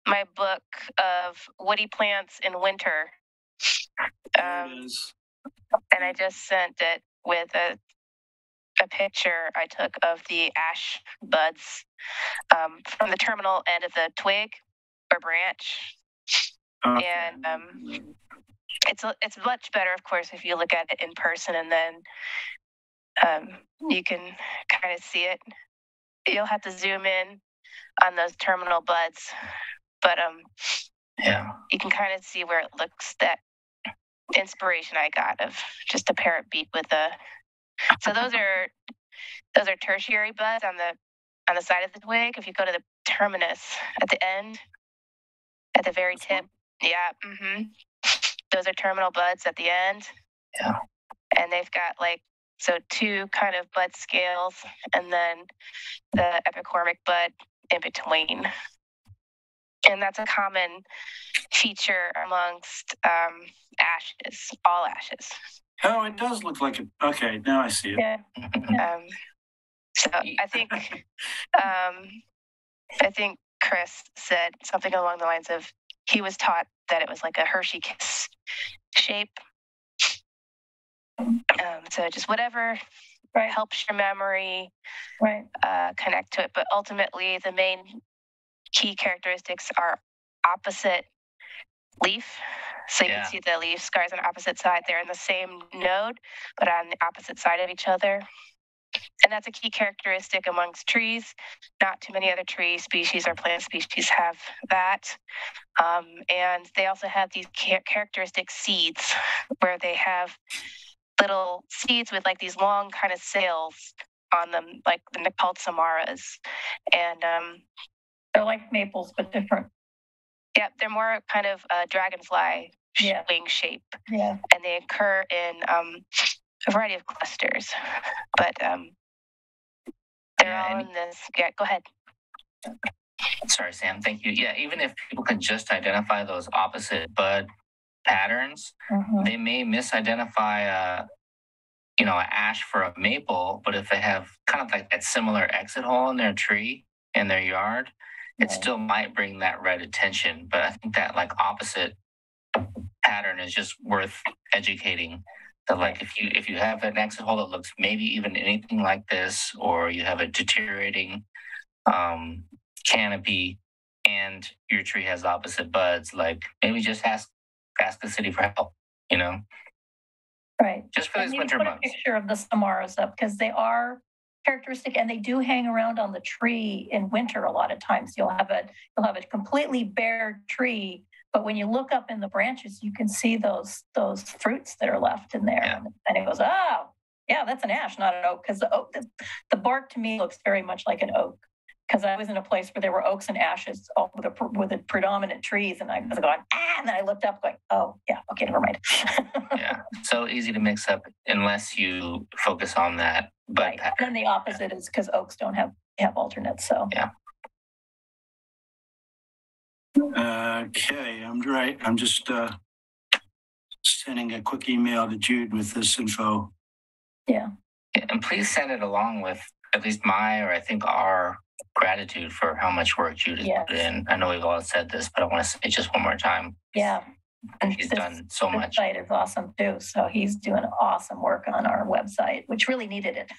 my book of woody plants in winter. There it is. And I just sent it with a picture I took of the ash buds from the terminal end of the twig or branch. Okay. And it's much better, of course, if you look at it in person, and then you can kind of see it. You'll have to zoom in on those terminal buds, but Yeah. you can kind of see where it looks. That inspiration I got of just a parrot beak with a. So those are tertiary buds on the side of the twig. If you go to the terminus at the end, at the very tip, yeah, those are terminal buds at the end. Yeah. And they've got two kind of bud scales, and then the epicormic bud in between. And that's a common feature amongst ashes, all ashes. Oh, it does look like it. Okay, now I see it. Yeah. So I think Chris said something along the lines of he was taught that it was like a Hershey kiss shape. So just whatever helps your memory connect to it. But ultimately, the main key characteristics are opposite leaf. So you can see the leaf scars on the opposite side. They're in the same node, but on the opposite side of each other. And that's a key characteristic amongst trees. Not too many other tree species or plant species have that. And they also have these characteristic seeds where they have little seeds with like these long kind of sails on them, like called samaras. And they're like maples, but different. Yeah, they're more kind of a dragonfly wing shape. Yeah. And they occur in a variety of clusters. But they're all in this. Yeah, go ahead. Sorry, Sam. Thank you. Yeah, even if people can just identify those opposite bud patterns, they may misidentify an ash for a maple, but if they have kind of like that similar exit hole in their tree, in their yard, it still might bring that red attention. But I think that like opposite pattern is just worth educating. That like if you have an exit hole that looks maybe even anything like this, or you have a deteriorating canopy and your tree has opposite buds, like maybe just ask the city for help, Right. Just for and this winter put months. A picture of the samaras up because they are characteristic and they do hang around on the tree in winter. A lot of times you'll have a completely bare tree, but when you look up in the branches, you can see those fruits that are left in there. Yeah. And it goes, oh, yeah, that's an ash, not an oak. Because the bark to me looks very much like an oak. Because I was in a place where there were oaks and ashes with the predominant trees, and I was going, and then I looked up going, oh, yeah, okay, never mind. Yeah, so easy to mix up unless you focus on that. But And then the opposite is because oaks don't have alternates, so. Yeah. Okay, I'm right. I'm just sending a quick email to Jude with this info. Yeah. And please send it along with at least or I think our gratitude for how much work Jude has put in. I know we've all said this, but I want to say it just one more time. Yeah. And he's done so this much. site is awesome too. So he's doing awesome work on our website, which really needed it.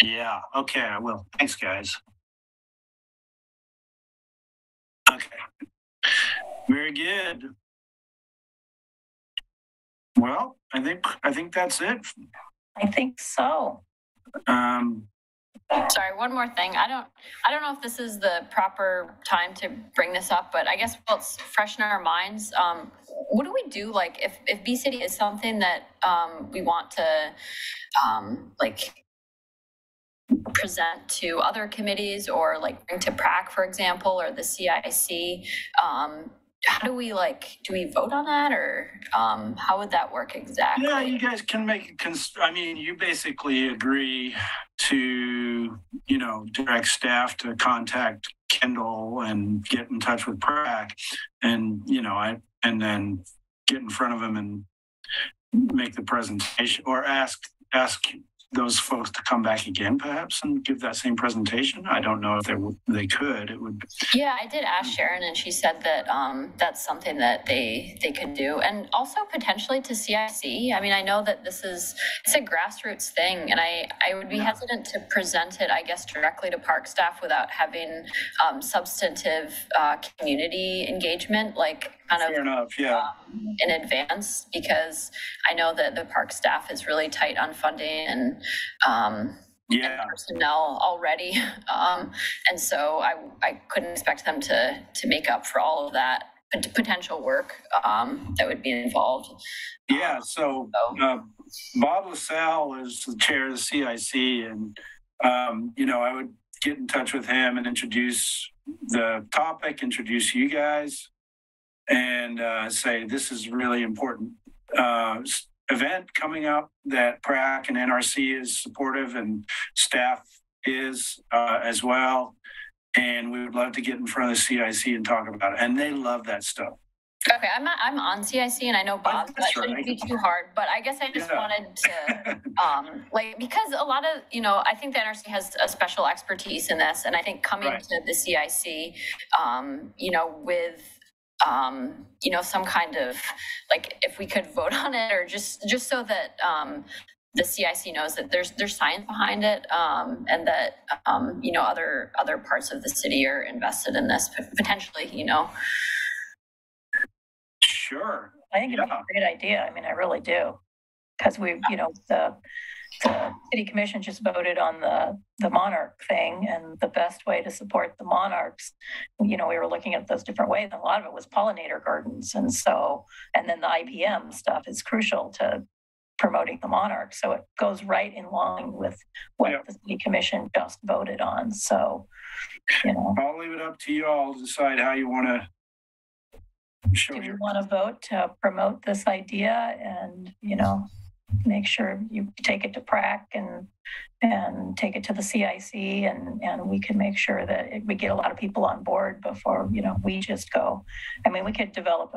Yeah. Okay. I will. Thanks, guys. Okay. Very good. Well, I think that's it. I think so. Sorry, one more thing. I don't know if this is the proper time to bring this up, but I guess let's freshen our minds. What do we do, like, if B-City is something that we want to like present to other committees, or like bring to PRAC, for example, or the CIC? How do we do we vote on that, or how would that work exactly? Yeah, you guys can make I mean, you basically agree to, direct staff to contact Kendall and get in touch with PRAC, and, and then get in front of him and make the presentation, or ask those folks to come back again, perhaps, and give that same presentation. I don't know if they could. It would. Yeah, I did ask Sharon, and she said that that's something that they could do, and also potentially to CIC. I mean, I know that it's a grassroots thing, and I would be hesitant to present it, I guess, directly to park staff without having substantive community engagement, Fair enough, yeah. In advance, because I know that the park staff is really tight on funding and personnel already, and so I couldn't expect them to make up for all of that potential work that would be involved. Yeah, so Bob LaSalle is the chair of the CIC, and I would get in touch with him and introduce the topic, introduce you guys, and say this is really important event coming up that PRAC and NRC is supportive, and staff is as well. And we would love to get in front of the CIC and talk about it. And they love that stuff. Okay, I'm on CIC, and I know Bob, that shouldn't be too hard, but I guess I just wanted to, because a lot of, I think the NRC has a special expertise in this, and I think coming to the CIC, with some kind of, if we could vote on it, or just so that the CIC knows that there's science behind it, and that other parts of the city are invested in this potentially. Sure. I think it'd be a great idea. I mean, I really do, because the city commission just voted on the monarch thing, and the best way to support the monarchs, we were looking at those different ways, and a lot of it was pollinator gardens, and then the IPM stuff is crucial to promoting the monarchs. So it goes right in line with what the city commission just voted on. So, I'll leave it up to you all to decide how you want to show. Do you want to vote to promote this idea, and make sure you take it to PRAC and take it to the CIC, and we can make sure that we get a lot of people on board before we just go. I mean, we could develop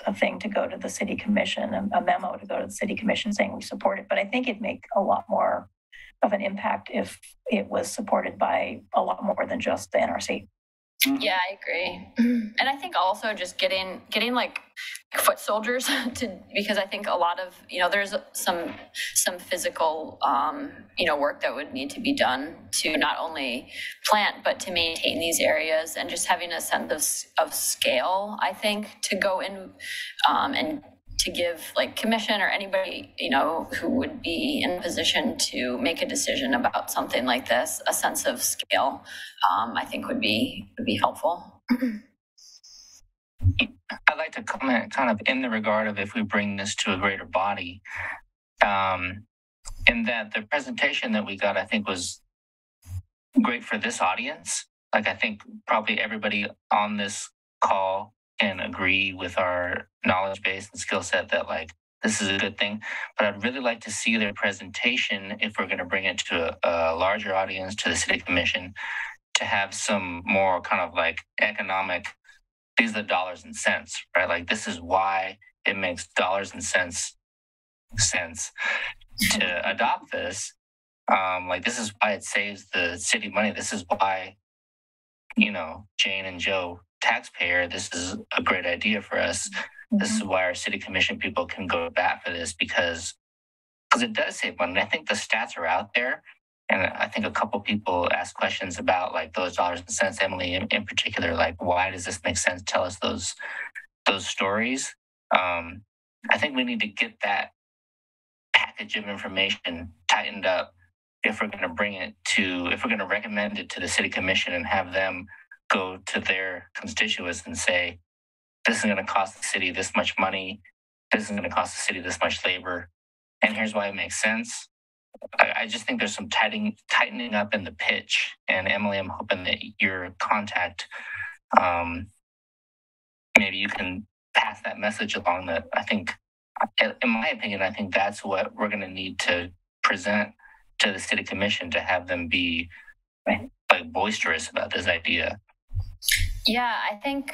a thing to go to the city commission, a memo to go to the city commission saying we support it. But I think it'd make a lot more of an impact if it was supported by a lot more than just the NRC. Yeah, I agree. And I think also just getting foot soldiers because I think a lot of, there's some physical, work that would need to be done to not only plant, but to maintain these areas, and just having a sense of scale, I think, to go in and to give commission or anybody, who would be in a position to make a decision about something like this, a sense of scale, I think would be helpful. I'd like to comment kind of in the regard of if we bring this to a greater body, in that the presentation that we got, I think, was great for this audience. I think probably everybody on this call can agree with our knowledge base and skill set that this is a good thing. But I'd really like to see their presentation, if we're going to bring it to a larger audience, to the city commission, to have some more kind of economic, these are the dollars and cents, right? This is why it makes dollars and cents to adopt this. This is why it saves the city money. This is why Jane and Joe taxpayer, this is a great idea for us. This is why our city commission people can go to bat for this because it does save money. I think the stats are out there. And I think a couple people asked questions about like those dollars and cents, Emily in particular, like why does this make sense? Tell us those stories. I think we need to get that package of information tightened up if we're going to recommend it to the city commission and have them go to their constituents and say, this is going to cost the city this much money. This is going to cost the city this much labor. And here's why it makes sense. I just think there's some tightening up in the pitch. And Emily, I'm hoping that your contact, maybe you can pass that message along. That I think, in my opinion, I think that's what we're going to need to present to the city commission to have them be like boisterous about this idea. Yeah, I think,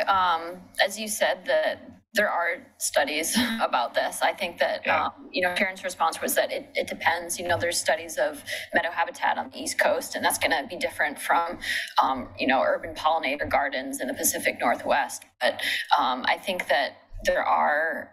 as you said, that there are studies about this. I think that, Karen's response was that it depends. There's studies of meadow habitat on the East Coast, and that's going to be different from, urban pollinator gardens in the Pacific Northwest. But I think that there are,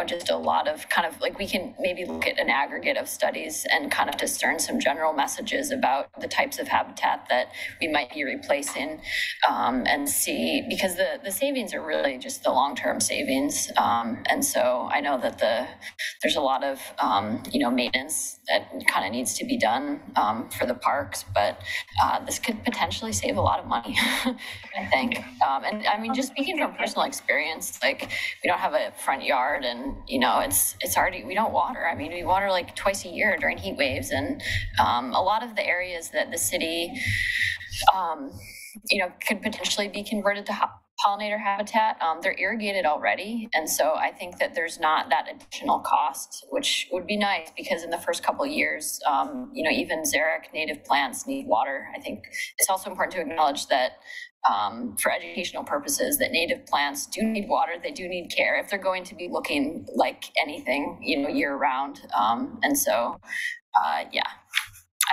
just a lot of kind of like we can maybe look at an aggregate of studies and kind of discern some general messages about the types of habitat that we might be replacing and see, because the savings are really just the long-term savings. And so I know that there's a lot of, maintenance that kind of needs to be done for the parks, but this could potentially save a lot of money, I think. And I mean, just speaking from personal experience, like we don't have a front yard and, it's already, we don't water. I mean, we water like twice a year during heat waves. And a lot of the areas that the city, could potentially be converted to pollinator habitat, they're irrigated already. And so I think that there's not that additional cost, which would be nice because in the first couple of years, even xeric native plants need water. I think it's also important to acknowledge that for educational purposes, that native plants do need water, they do need care if they're going to be looking like anything, year round. And so,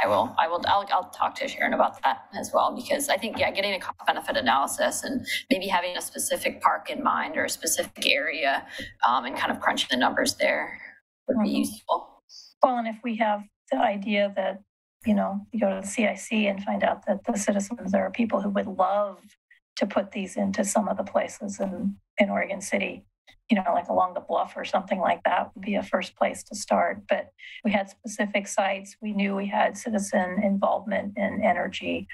I'll talk to Sharon about that as well, because I think, getting a cost benefit analysis and maybe having a specific park in mind or a specific area and kind of crunching the numbers there would be useful. Well, and if we have the idea that, you go to the CIC and find out that the citizens, there are people who would love to put these into some of the places in Oregon City, like along the bluff or something like that would be a first place to start. But we had specific sites. We knew we had citizen involvement and energy.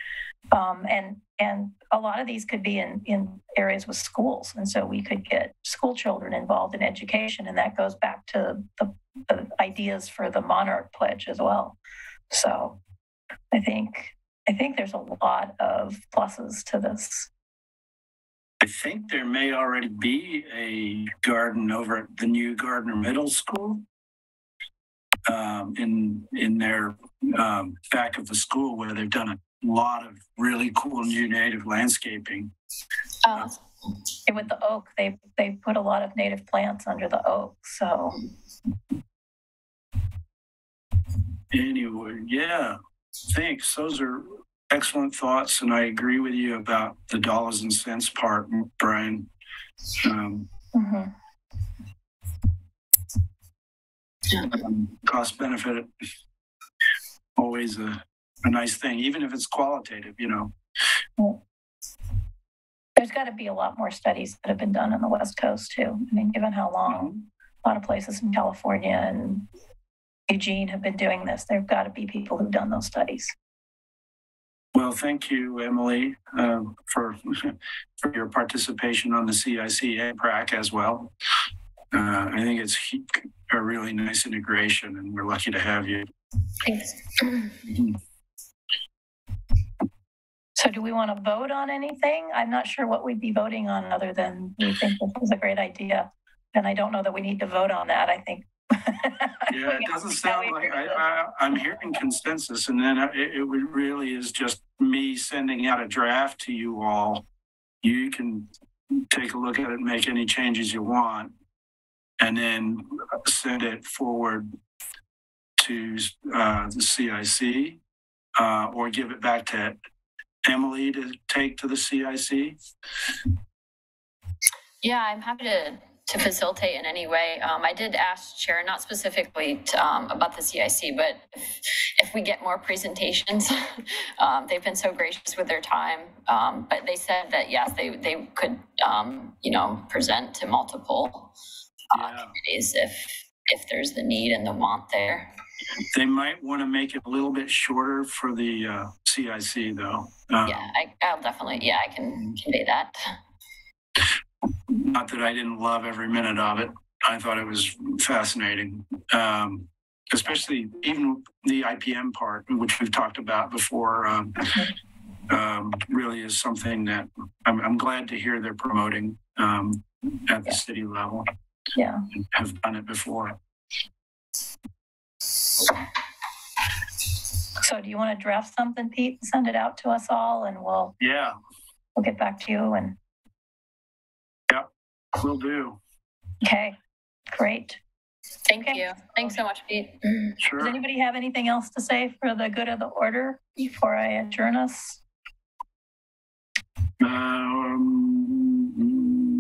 And a lot of these could be in areas with schools. And so we could get school children involved in education. And that goes back to the ideas for the Monarch Pledge as well. So I think there's a lot of pluses to this. I think there may already be a garden over at the new Gardner Middle School in their back of the school, where they've done a lot of really cool new native landscaping. With the oak, they put a lot of native plants under the oak. So anyway, thanks. Those are excellent thoughts, and I agree with you about the dollars and cents part, Brian. Cost benefit, always a nice thing, even if it's qualitative, There's got to be a lot more studies that have been done on the West Coast too. I mean, given how long a lot of places in California and Eugene have been doing this, there've got to be people who've done those studies. Well, thank you, Emily, for your participation on the CIC and PRAC as well. I think it's a really nice integration, and we're lucky to have you. Thanks. So do we want to vote on anything? I'm not sure what we'd be voting on other than we think this is a great idea. And I don't know that we need to vote on that. I think. Yeah, it doesn't sound like I'm hearing consensus, and then it really is just me sending out a draft to you all. You can take a look at it, make any changes you want, and then send it forward to the CIC or give it back to Emily to take to the CIC? Yeah, I'm happy to facilitate in any way. I did ask Chair, not specifically about the CIC, but if we get more presentations, they've been so gracious with their time. But they said that, yes, they could, present to multiple committees if there's the need and the want there. They might want to make it a little bit shorter for the CIC, though. I'll definitely, I can convey that. Not that I didn't love every minute of it. I thought it was fascinating, especially even the IPM part, which we've talked about before, really is something that I'm glad to hear they're promoting at the city level. Yeah. And have done it before. So do you want to draft something, Pete, and send it out to us all, and we'll get back to you? And will do. Okay, great. Thank you. Thanks so much, Pete. Sure. Does anybody have anything else to say for the good of the order before I adjourn us?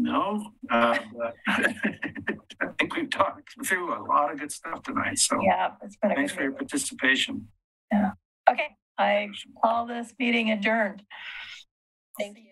No, but I think we've talked through a lot of good stuff tonight. So yeah, it's been thanks for your participation. Yeah. Okay, I call this meeting adjourned. Thank you.